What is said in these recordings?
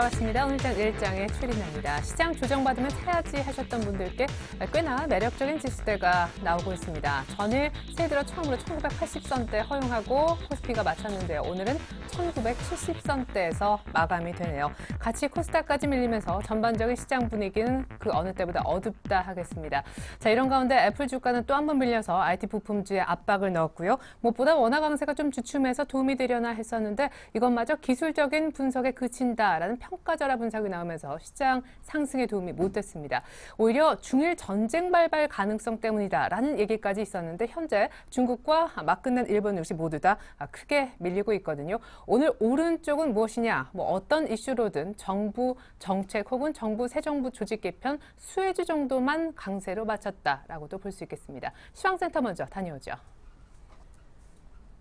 돌아왔습니다. 오늘장 1장에 출인합니다. 시장 조정받으면 사야지 하셨던 분들께 꽤나 매력적인 지수대가 나오고 있습니다. 전일 새해 들어 처음으로 1980선대 허용하고 코스피가 마쳤는데요. 오늘은 1970선대에서 마감이 되네요. 같이 코스닥까지 밀리면서 전반적인 시장 분위기는 그 어느 때보다 어둡다 하겠습니다. 자, 이런 가운데 애플 주가는 또 한 번 밀려서 IT 부품주에 압박을 넣었고요. 무엇보다 원화 강세가 좀 주춤해서 도움이 되려나 했었는데 이것마저 기술적인 분석에 그친다라는 평가절하 분석이 나오면서 시장 상승에 도움이 못 됐습니다. 오히려 중일 전쟁 발발 가능성 때문이다라는 얘기까지 있었는데 현재 중국과 맞끝낸 일본 증시 모두 다 크게 밀리고 있거든요. 오늘 오른쪽은 무엇이냐? 어떤 이슈로든 정부 정책 혹은 새 정부 조직 개편 수혜주 정도만 강세로 맞췄다라고도 볼 수 있겠습니다. 시황센터 먼저 다녀오죠.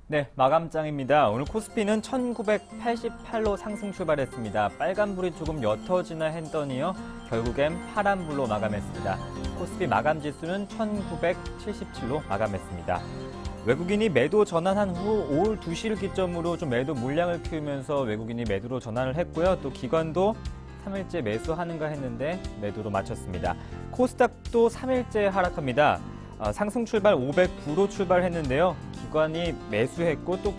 네, 마감장입니다. 오늘 코스피는 1988로 상승 출발했습니다. 빨간불이 조금 옅어지나 했더니요. 결국엔 파란불로 마감했습니다. 코스피 마감 지수는 1977로 마감했습니다. 외국인이 매도 전환한 후 오후 2시를 기점으로 좀 매도 물량을 키우면서 외국인이 매도로 전환을 했고요. 또 기관도 3일째 매수하는가 했는데 매도로 마쳤습니다. 코스닥도 3일째 하락합니다. 상승 출발 509로 출발했는데요. 기관이 매수했고 또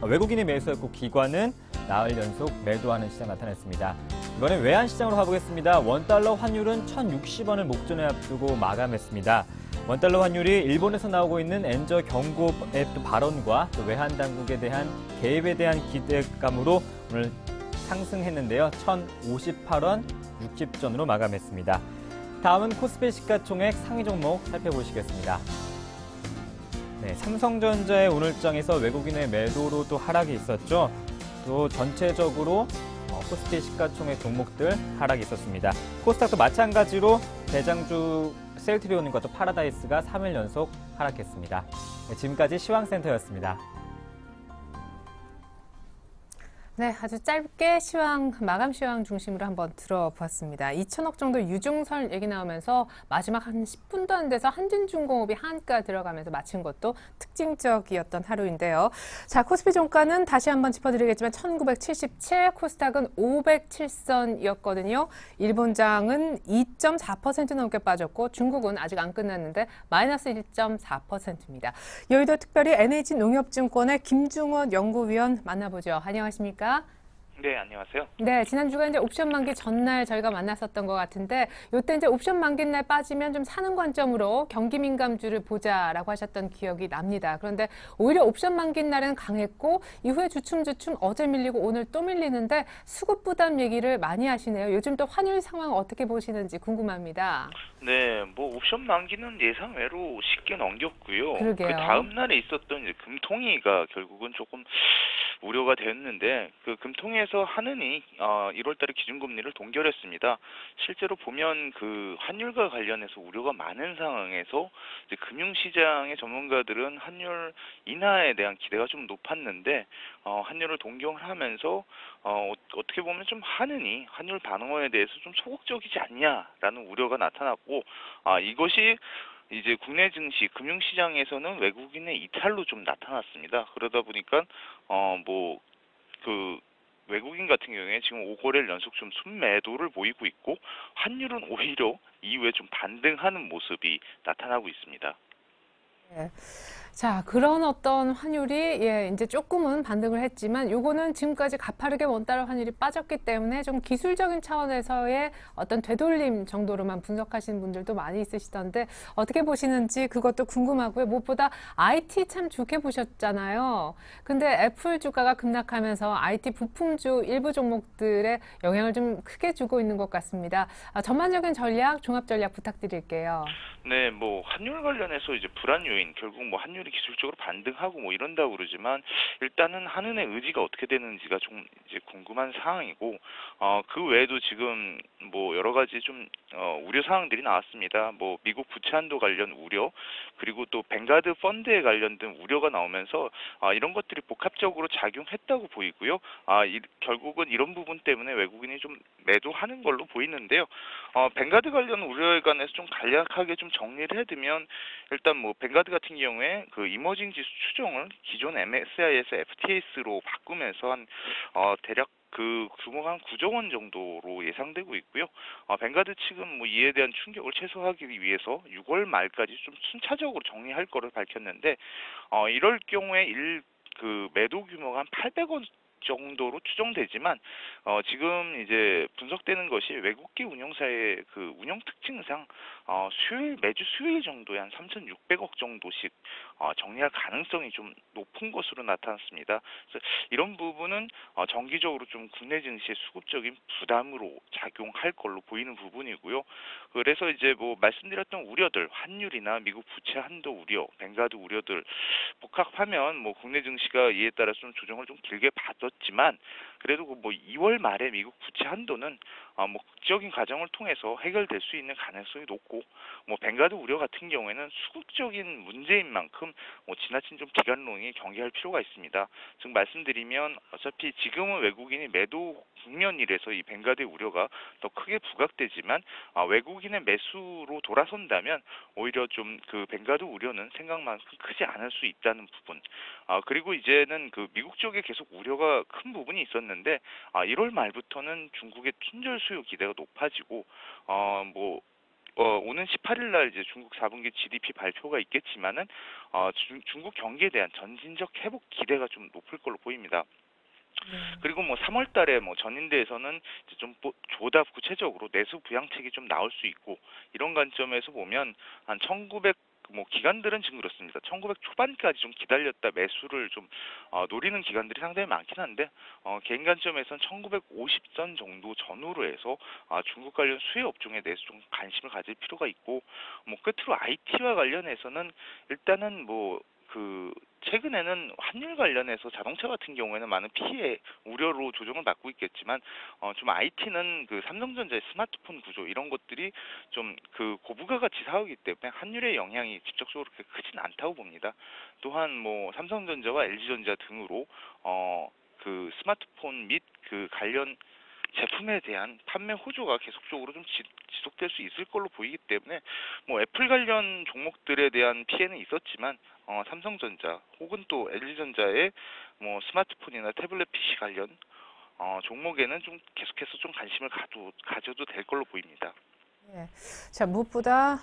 외국인이 매수했고 기관은 나흘 연속 매도하는 시장 나타났습니다. 이번엔 외환시장으로 가보겠습니다. 원달러 환율은 1,060원을 목전에 앞두고 마감했습니다. 원달러 환율이 일본에서 나오고 있는 엔저 경고의 발언과 또 외환 당국에 대한 개입에 대한 기대감으로 오늘 상승했는데요. 1,058원 60전으로 마감했습니다. 다음은 코스피 시가총액 상위 종목 살펴보시겠습니다. 네, 삼성전자의 오늘장에서 외국인의 매도로 또 하락이 있었죠. 또 전체적으로 코스피 시가총액 종목들 하락이 있었습니다. 코스닥도 마찬가지로 대장주 셀트리온과 또 파라다이스가 3일 연속 하락했습니다. 네, 지금까지 시황센터였습니다. 네, 아주 짧게 마감 시황 중심으로 한번 들어봤습니다. 2천억 정도 유증설 얘기 나오면서 마지막 한 10분도 안 돼서 한진중공업이 한가 들어가면서 마친 것도 특징적이었던 하루인데요. 자, 코스피 종가는 다시 한번 짚어드리겠지만 1977, 코스닥은 507선이었거든요. 일본장은 2.4% 넘게 빠졌고 중국은 아직 안 끝났는데 마이너스 1.4%입니다. 여의도 특별히 NH농협증권의 김중원 연구위원 만나보죠. 안녕하십니까? 네, 안녕하세요. 네, 지난주가 이제 옵션 만기 전날 저희가 만났었던 것 같은데, 요때 이제 옵션 만기 날 빠지면 좀 사는 관점으로 경기 민감주를 보자라고 하셨던 기억이 납니다. 그런데 오히려 옵션 만기 날은 강했고, 이후에 주춤 어제 밀리고 오늘 또 밀리는데 수급 부담 얘기를 많이 하시네요. 요즘 또 환율 상황 어떻게 보시는지 궁금합니다. 네, 옵션 만기는 예상외로 쉽게 넘겼고요. 그러게요. 그 다음 날에 있었던 이제 금통위가 결국은 조금 우려가 됐는데 그 금통위에서 하느니 1월달에 기준금리를 동결했습니다. 실제로 보면 그 환율과 관련해서 우려가 많은 상황에서 이제 금융시장의 전문가들은 환율 인하에 대한 기대가 좀 높았는데 환율을 동결하면서 어떻게 보면 좀 하느니 환율 반응에 대해서 좀 소극적이지 않냐라는 우려가 나타났고 이것이 이제 국내 증시, 금융시장에서는 외국인의 이탈로 좀 나타났습니다. 그러다 보니까 그 외국인 같은 경우에 지금 5거래일 연속 좀 순매도를 보이고 있고 환율은 오히려 이후에 좀 반등하는 모습이 나타나고 있습니다. 네. 자, 그런 어떤 환율이 이제 조금은 반등을 했지만 요거는 지금까지 가파르게 원달러 환율이 빠졌기 때문에 좀 기술적인 차원에서의 어떤 되돌림 정도로만 분석하시는 분들도 많이 있으시던데 어떻게 보시는지 그것도 궁금하고요. 무엇보다 IT 참 좋게 보셨잖아요. 근데 애플 주가가 급락하면서 IT 부품주 일부 종목들의 영향을 좀 크게 주고 있는 것 같습니다. 전반적인 전략, 종합 전략 부탁드릴게요. 네, 환율 관련해서 이제 불안 요인, 결국 환율이 기술적으로 반등하고 이런다고 그러지만 일단은 한은의 의지가 어떻게 되는지가 좀 이제 궁금한 상황이고 그 외에도 지금 여러 가지 좀 우려 사항들이 나왔습니다. 미국 부채 한도 관련 우려, 그리고 또 뱅가드 펀드에 관련된 우려가 나오면서 이런 것들이 복합적으로 작용했다고 보이고요. 결국은 이런 부분 때문에 외국인이 좀 매도하는 걸로 보이는데요. 뱅가드 관련 우려에 관해서 좀 간략하게 좀 정리를 해두면 일단 뱅가드 같은 경우에 그 이머징 지수 추종을 기존 MSCI에서 FTS로 바꾸면서 대략 그 규모가 한 9조 원 정도로 예상되고 있고요. 뱅가드 측은 뭐 이에 대한 충격을 최소화하기 위해서 6월 말까지 좀 순차적으로 정리할 거를 밝혔는데 이럴 경우에 그 매도 규모가 한 800원 정도로 추정되지만 지금 이제 분석되는 것이 외국계 운영사의 그 운영 특징상 매주 수요일 정도에 한 3,600억 정도씩 정리할 가능성이 좀 높은 것으로 나타났습니다. 그래서 이런 부분은 정기적으로 좀 국내 증시에 수급적인 부담으로 작용할 걸로 보이는 부분이고요. 그래서 이제 뭐 말씀드렸던 우려들, 환율이나 미국 부채 한도 우려, 뱅가드 우려들 복합하면 뭐 국내 증시가 이에 따라 좀 조정을 좀 길게 받았지만 그래도 그 뭐 2월 말에 미국 부채 한도는 뭐 극적인 과정을 통해서 해결될 수 있는 가능성이 높고 뭐 뱅가드 우려 같은 경우에는 수급적인 문제인 만큼 뭐 지나친 좀 기간론이 경계할 필요가 있습니다. 즉 말씀드리면 어차피 지금은 외국인이 매도 국면이라서 이 뱅가드의 우려가 더 크게 부각되지만 외국인의 매수로 돌아선다면 오히려 좀 그 뱅가드 우려는 생각만큼 크지 않을 수 있다는 부분. 그리고 이제는 그 미국 쪽에 계속 우려가 큰 부분이 있었는데 1월 말부터는 중국의 춘절 수요 기대가 높아지고 오는 18일 날 이제 중국 4분기 GDP 발표가 있겠지만은 중국 경기에 대한 전진적 회복 기대가 좀 높을 걸로 보입니다. 그리고 뭐 3월 달에 뭐 전인대에서는 이제 좀 보다 구체적으로 내수 부양책이 좀 나올 수 있고 이런 관점에서 보면 한 1900 뭐 기관들은 지금 그렇습니다. 1900 초반까지 좀 기다렸다 매수를 좀 노리는 기관들이 상당히 많긴 한데 개인 관점에서는 1950선 정도 전후로 해서 중국 관련 수혜 업종에 대해서 좀 관심을 가질 필요가 있고 뭐 끝으로 IT와 관련해서는 일단은 뭐 그 최근에는 환율 관련해서 자동차 같은 경우에는 많은 피해 우려로 조정을 받고 있겠지만 좀 IT는 그 삼성전자의 스마트폰 구조 이런 것들이 좀 그 고부가 가치 사업이기 때문에 환율의 영향이 직접적으로 그렇게 크진 않다고 봅니다. 또한 뭐 삼성전자와 LG전자 등으로 그 스마트폰 및 그 관련 제품에 대한 판매 호조가 계속적으로 좀 지속될 수 있을 걸로 보이기 때문에 뭐 애플 관련 종목들에 대한 피해는 있었지만 삼성전자 혹은 또 LG전자의 뭐 스마트폰이나 태블릿 PC 관련 종목에는 좀 계속해서 좀 관심을 가져도 될 걸로 보입니다. 예. 자, 무엇보다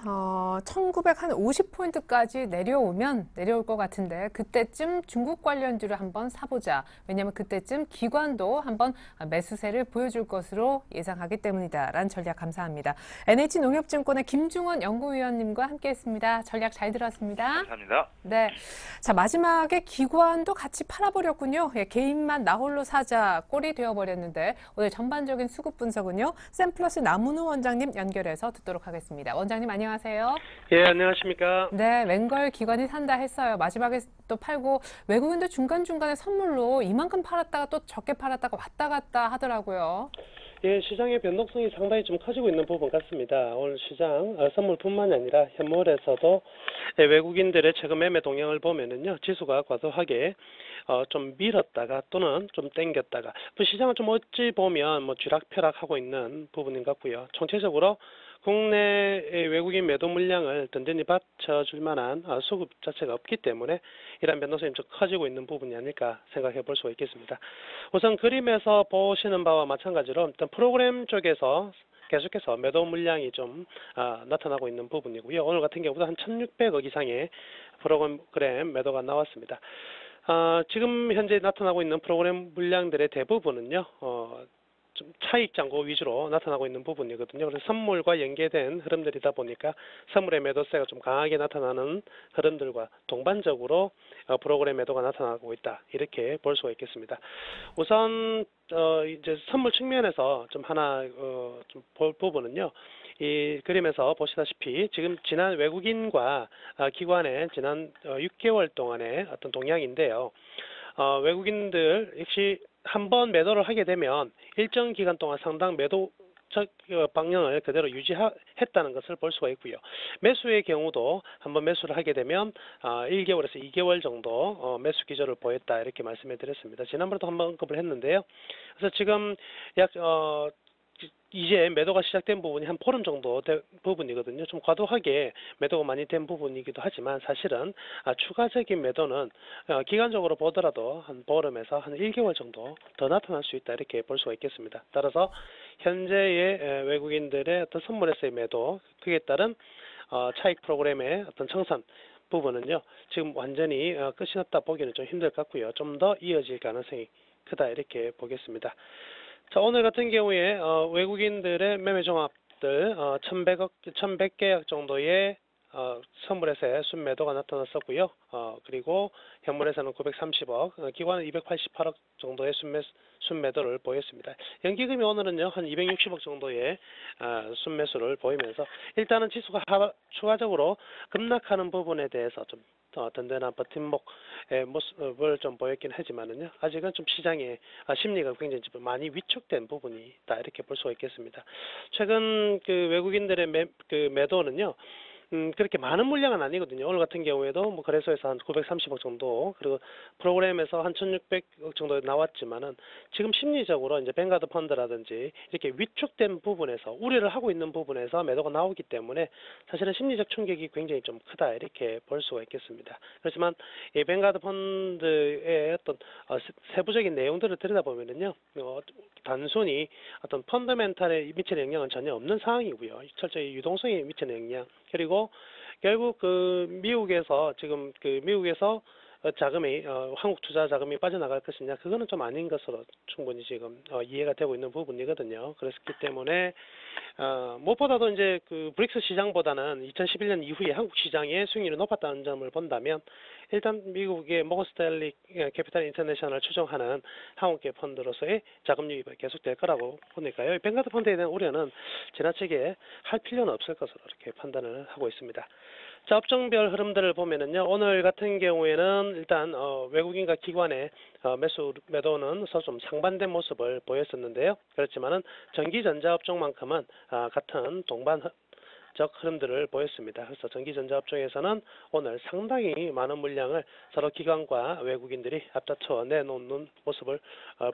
1950포인트까지 내려올 것 같은데 그때쯤 중국 관련주를 한번 사보자. 왜냐하면 그때쯤 기관도 한번 매수세를 보여줄 것으로 예상하기 때문이다. 라는 전략 감사합니다. NH농협증권의 김중원 연구위원님과 함께했습니다. 전략 잘 들었습니다. 감사합니다. 네. 자, 마지막에 기관도 같이 팔아버렸군요. 예, 개인만 나홀로 사자 꼴이 되어버렸는데 오늘 전반적인 수급 분석은요. 샘플러스 남은우 원장님 연결해서 듣도록 하겠습니다. 원장님 안녕하세요. 예, 안녕하십니까. 네, 웬걸 기관이 산다 했어요. 마지막에 또 팔고 외국인도 중간중간에 선물로 이만큼 팔았다가 또 적게 팔았다가 왔다 갔다 하더라고요. 예, 시장의 변동성이 상당히 좀 커지고 있는 부분 같습니다. 오늘 시장 선물뿐만이 아니라 현물에서도 외국인들의 최근 매매 동향을 보면은요, 지수가 과도하게 좀 밀었다가 또는 좀 땡겼다가 시장은 좀 어찌 보면 뭐 쥐락펴락하고 있는 부분인 것 같고요. 총체적으로 국내 외국인 매도 물량을 든든히 받쳐줄 만한 수급 자체가 없기 때문에 이러한 변동성이 좀 커지고 있는 부분이 아닐까 생각해 볼 수가 있겠습니다. 우선 그림에서 보시는 바와 마찬가지로 일단 프로그램 쪽에서 계속해서 매도 물량이 좀 나타나고 있는 부분이고요. 오늘 같은 경우도 한 1,600억 이상의 프로그램 매도가 나왔습니다. 지금 현재 나타나고 있는 프로그램 물량들의 대부분은요. 좀 차익 잔고 위주로 나타나고 있는 부분이거든요. 그래서 선물과 연계된 흐름들이다 보니까 선물의 매도세가 좀 강하게 나타나는 흐름들과 동반적으로 프로그램 매도가 나타나고 있다. 이렇게 볼 수가 있겠습니다. 우선 이제 선물 측면에서 좀 하나 좀 볼 부분은요. 이 그림에서 보시다시피 지금 지난 외국인과 기관의 지난 6개월 동안의 어떤 동향인데요. 외국인들 역시 한번 매도를 하게 되면 일정 기간 동안 상당 매도적 방향을 그대로 유지했다는 것을 볼 수가 있고요. 매수의 경우도 한번 매수를 하게 되면 1개월에서 2개월 정도 매수 기조를 보였다 이렇게 말씀해 드렸습니다. 지난번에도 한번 언급을 했는데요. 그래서 지금 약 이제 매도가 시작된 부분이 한 보름 정도 된 부분이거든요. 좀 과도하게 매도가 많이 된 부분이기도 하지만 사실은 추가적인 매도는 기간적으로 보더라도 한 보름에서 한 1개월 정도 더 나타날 수 있다 이렇게 볼 수가 있겠습니다. 따라서 현재의 외국인들의 어떤 선물에서의 매도 그에 따른 차익 프로그램의 어떤 청산 부분은요 지금 완전히 끝이 났다 보기는 좀 힘들 것 같고요. 좀 더 이어질 가능성이 크다 이렇게 보겠습니다. 자, 오늘 같은 경우에 외국인들의 매매 종합들 1100계약 정도의 선물에서의 순매도가 나타났었고요. 그리고 현물에서는 930억, 기관은 288억 정도의 순매도를 보였습니다. 연기금이 오늘은요 한 260억 정도의 순매수를 보이면서 일단은 지수가 추가적으로 급락하는 부분에 대해서 좀 든든한 버팀목의 모습을 좀 보였긴 하지만은요 아직은 좀 시장의 심리가 굉장히 많이 위축된 부분이 있다 이렇게 볼 수가 있겠습니다. 최근 그 외국인들의 매도는요. 그렇게 많은 물량은 아니거든요. 오늘 같은 경우에도 뭐 거래소에서 한 930억 정도, 그리고 프로그램에서 한 1600억 정도 나왔지만은 지금 심리적으로 이제 뱅가드 펀드라든지 이렇게 위축된 부분에서 우려를 하고 있는 부분에서 매도가 나오기 때문에 사실은 심리적 충격이 굉장히 좀 크다 이렇게 볼 수가 있겠습니다. 그렇지만 이 뱅가드 펀드의 어떤 세부적인 내용들을 들여다보면은요, 단순히 어떤 펀더멘탈에 미치는 영향은 전혀 없는 상황이고요. 철저히 유동성에 미치는 영향, 그리고 결국 그 미국에서 지금 그 미국에서 자금이 한국 투자 자금이 빠져나갈 것이냐, 그거는 좀 아닌 것으로 충분히 지금 이해가 되고 있는 부분이거든요. 그렇기 때문에 무엇보다도 이제 그 브릭스 시장보다는 2011년 이후에 한국 시장의 수익률이 높았다는 점을 본다면 일단 미국의 모건 스탠리 캐피탈 인터내셔널을 추종하는 한국계 펀드로서의 자금 유입이 계속될 거라고 보니까요. 뱅가드 펀드에 대한 우려는 지나치게 할 필요는 없을 것으로 이렇게 판단을 하고 있습니다. 자, 업종별 흐름들을 보면은요, 오늘 같은 경우에는 일단 외국인과 기관의 매도는 좀 상반된 모습을 보였었는데요. 그렇지만은 전기전자 업종만큼은 같은 동반적 흐름들을 보였습니다. 그래서 전기전자 업종에서는 오늘 상당히 많은 물량을 서로 기관과 외국인들이 앞다투어 내놓는 모습을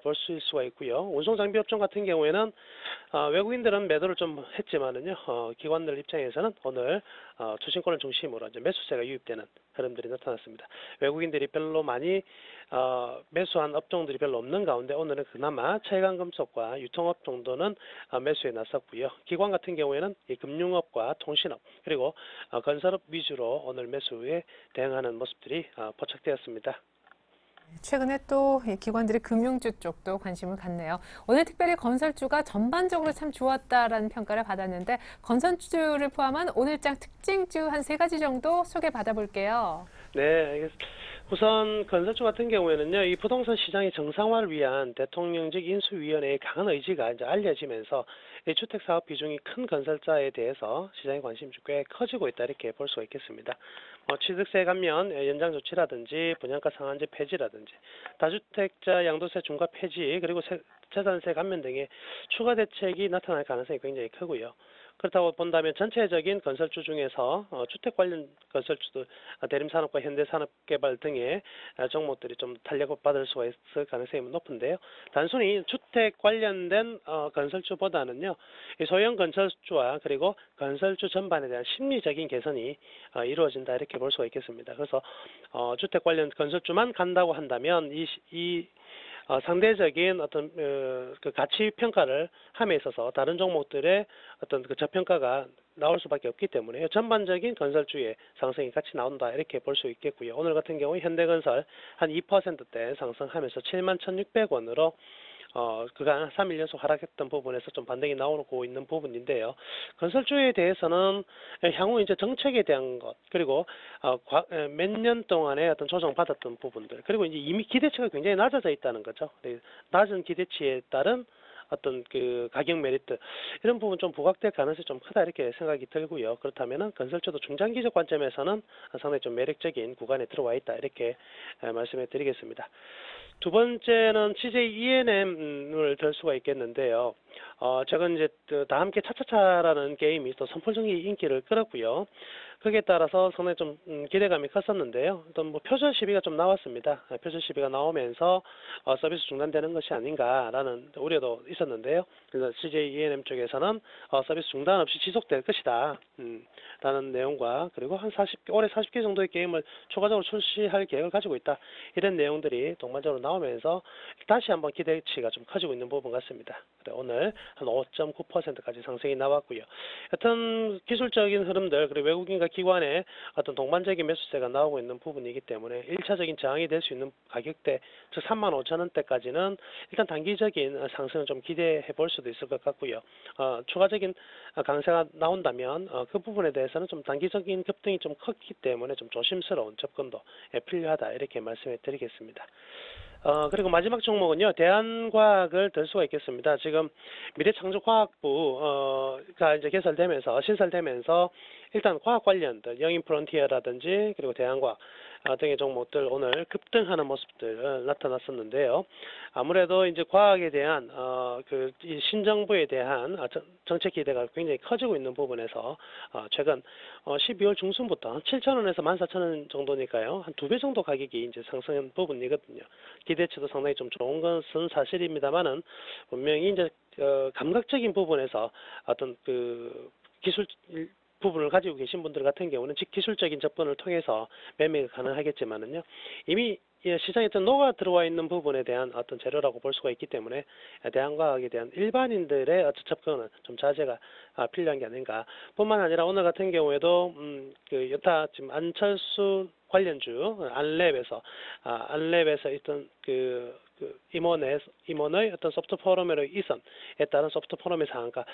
볼 수가 있고요. 운송장비 업종 같은 경우에는 외국인들은 매도를 좀 했지만은요, 기관들 입장에서는 오늘 투신권을 중심으로 이제 매수세가 유입되는 흐름들이 나타났습니다. 외국인들이 별로 많이 매수한 업종들이 별로 없는 가운데 오늘은 그나마 철강금속과 유통업 정도는 매수에 나섰고요. 기관 같은 경우에는 이 금융업과 통신업 그리고 건설업 위주로 오늘 매수에 대응하는 모습들이 포착되었습니다. 최근에 또 기관들이 금융주 쪽도 관심을 갖네요. 오늘 특별히 건설주가 전반적으로 참 좋았다라는 평가를 받았는데 건설주를 포함한 오늘장 특징주 한 3가지 정도 소개받아 볼게요. 네, 알겠습니다. 우선 건설주 같은 경우에는요, 이 부동산 시장의 정상화를 위한 대통령직 인수위원회의 강한 의지가 이제 알려지면서 이 주택 사업 비중이 큰 건설자에 대해서 시장의 관심이 꽤 커지고 있다 이렇게 볼 수가 있겠습니다. 취득세 감면 연장 조치라든지 분양가 상한제 폐지라든지 다주택자 양도세 중과 폐지 그리고 재산세 감면 등의 추가 대책이 나타날 가능성이 굉장히 크고요. 그렇다고 본다면 전체적인 건설주 중에서 주택 관련 건설주도 대림산업과 현대산업개발 등의 종목들이 좀 탄력을 받을 수가 있을 가능성이 높은데요. 단순히 주택 관련된 건설주보다는요, 소형 건설주와 그리고 건설주 전반에 대한 심리적인 개선이 이루어진다 이렇게 볼 수가 있겠습니다. 그래서 주택 관련 건설주만 간다고 한다면 이 상대적인 어떤 그 가치 평가를 함에 있어서 다른 종목들의 어떤 그 저평가가 나올 수밖에 없기 때문에 전반적인 건설주의 상승이 같이 나온다 이렇게 볼 수 있겠고요. 오늘 같은 경우 현대건설 한 2%대 상승하면서 71,600원으로 그간 3일 연속 하락했던 부분에서 좀 반등이 나오고 있는 부분인데요. 건설주에 대해서는 향후 이제 정책에 대한 것, 그리고 몇 년 동안의 어떤 조정받았던 부분들, 그리고 이제 이미 기대치가 굉장히 낮아져 있다는 거죠. 낮은 기대치에 따른 어떤 그 가격 메리트 이런 부분 좀 부각될 가능성이 좀 크다 이렇게 생각이 들고요. 그렇다면은 건설주도 중장기적 관점에서는 상당히 좀 매력적인 구간에 들어와 있다 이렇게 말씀해 드리겠습니다. 두 번째는 CJ E&M을 들 수가 있겠는데요. 최근 이제 다 함께 차차차라는 게임이 또 선풍적인 인기를 끌었고요. 거기에 따라서 상당히 좀 기대감이 컸었는데요. 또 뭐 표절 시비가 좀 나왔습니다. 표절 시비가 나오면서 서비스 중단되는 것이 아닌가라는 우려도 있었는데요. 그래서 CJ E&M 쪽에서는 서비스 중단 없이 지속될 것이다. 라는 내용과 그리고 올해 40개 정도의 게임을 추가적으로 출시할 계획을 가지고 있다. 이런 내용들이 동반적으로 나오면서 다시 한번 기대치가 좀 커지고 있는 부분 같습니다. 오늘 한 5.9%까지 상승이 나왔고요. 여튼 기술적인 흐름들 그리고 외국인과 기관의 어떤 동반적인 매수세가 나오고 있는 부분이기 때문에 1차적인 저항이 될 수 있는 가격대, 즉 35,000원대까지는 일단 단기적인 상승을 좀 기대해 볼 수도 있을 것 같고요. 추가적인 강세가 나온다면 그 부분에 대해서는 좀 단기적인 급등이 좀 컸기 때문에 좀 조심스러운 접근도 필요하다 이렇게 말씀해 드리겠습니다. 그리고 마지막 종목은요, 대한과학을 들 수가 있겠습니다. 지금 미래창조과학부가 이제 신설되면서 일단 과학 관련들, 영인 프론티어라든지 그리고 대한과학 등의 종목들 오늘 급등하는 모습들 나타났었는데요. 아무래도 이제 과학에 대한 이 신정부에 대한 정책 기대가 굉장히 커지고 있는 부분에서 최근 12월 중순부터 7,000원에서 14,000원 정도니까요. 한 2배 정도 가격이 이제 상승한 부분이거든요. 기대치도 상당히 좀 좋은 것은 사실입니다만은 분명히 이제 감각적인 부분에서 어떤 그 기술 부분을 가지고 계신 분들 같은 경우는 즉 기술적인 접근을 통해서 매매가 가능하겠지만은요. 이미 시장에 좀 녹아 들어와 있는 부분에 대한 어떤 재료라고 볼 수가 있기 때문에 대한과학에 대한 일반인들의 어떤 접근은 좀 자제가 필요한 게 아닌가. 뿐만 아니라 오늘 같은 경우에도 그 여타 지금 안철수 관련주 안랩에서 있던 임원의 어떤 소프트 포럼으로 이선에 따른 소프트 포럼의 상한가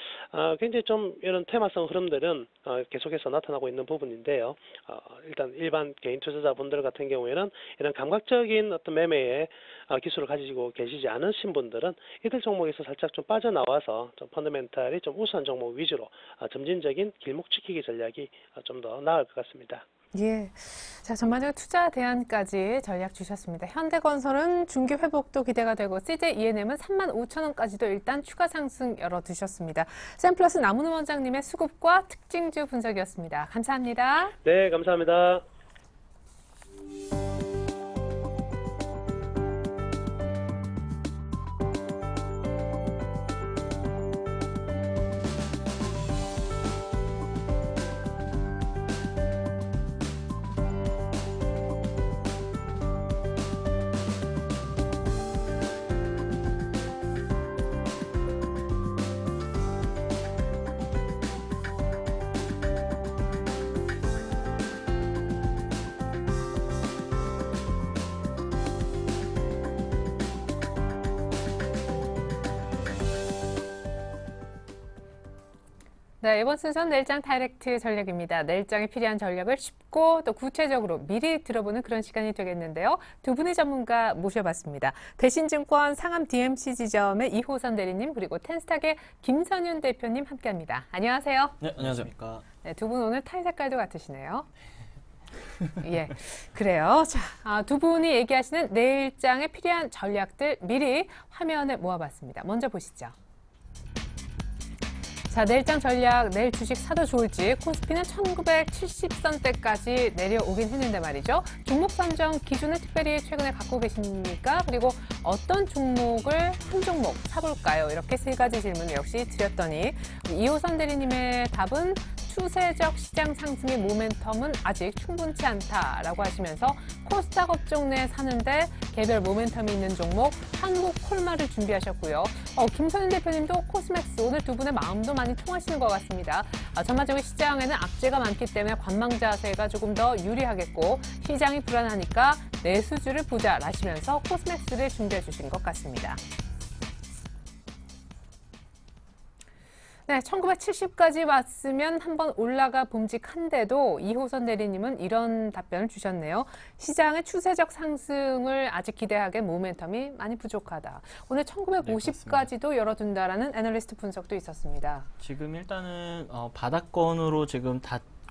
굉장히 좀 이런 테마성 흐름들은 계속해서 나타나고 있는 부분인데요. 일단 일반 개인 투자자분들 같은 경우에는 이런 감각적인 어떤 매매의 기술을 가지고 계시지 않으신 분들은 이들 종목에서 살짝 좀 빠져나와서 좀 펀더멘탈이 좀 우수한 종목 위주로 점진적인 길목 지키기 전략이 좀 더 나을 것 같습니다. 예. 자, 전반적으로 투자 대안까지 전략 주셨습니다. 현대건설은 중기 회복도 기대가 되고 CJ E&M은 35,000원까지도 일단 추가 상승 열어두셨습니다. 샘플러스 남은우 원장님의 수급과 특징주 분석이었습니다. 감사합니다. 네, 감사합니다. 네, 이번 순서는 내일장 다이렉트 전략입니다. 내일장에 필요한 전략을 쉽고 또 구체적으로 미리 들어보는 그런 시간이 되겠는데요. 두 분의 전문가 모셔봤습니다. 대신증권 상암 DMC 지점의 이호선 대리님 그리고 텐스탁의 김선윤 대표님 함께합니다. 안녕하세요. 네, 안녕하십니까. 네, 두 분 오늘 타이 색깔도 같으시네요. 예, 그래요. 자, 두 분이 얘기하시는 내일장에 필요한 전략들 미리 화면에 모아봤습니다. 먼저 보시죠. 자, 내일장 전략, 내일 주식 사도 좋을지 코스피는 1970선대까지 내려오긴 했는데 말이죠. 종목 선정 기준을 특별히 최근에 갖고 계십니까? 그리고 어떤 종목을 한 종목 사볼까요? 이렇게 세 가지 질문을 역시 드렸더니 이호선 대리님의 답은 추세적 시장 상승의 모멘텀은 아직 충분치 않다라고 하시면서 코스닥 업종 내 사는데 개별 모멘텀이 있는 종목 한국 콜마를 준비하셨고요. 김선윤 대표님도 코스맥스 오늘 두 분의 마음도 많이 통하시는 것 같습니다. 전반적인 시장에는 악재가 많기 때문에 관망 자세가 조금 더 유리하겠고 시장이 불안하니까 내수주를 보자라시면서 코스맥스를 준비해 주신 것 같습니다. 네, 1970까지 왔으면 한번 올라가 봄직한데도 이호선 대리님은 이런 답변을 주셨네요. 시장의 추세적 상승을 아직 기대하기엔 모멘텀이 많이 부족하다. 오늘 1950까지도 열어둔다라는 애널리스트 분석도 있었습니다. 지금 일단은 바닥권으로 지금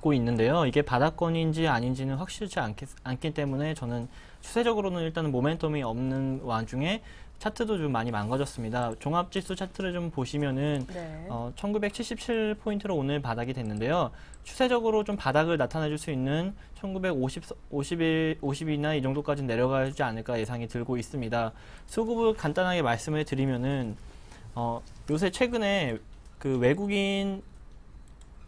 고 있는데요. 이게 바닥권인지 아닌지는 확실치 않기 때문에 저는 추세적으로는 일단은 모멘텀이 없는 와중에 차트도 좀 많이 망가졌습니다. 종합지수 차트를 좀 보시면은 네. 1977포인트로 오늘 바닥이 됐는데요. 추세적으로 좀 바닥을 나타내줄 수 있는 1950이나 이 정도까지 내려가지 않을까 예상이 들고 있습니다. 수급을 간단하게 말씀을 드리면은 요새 최근에 그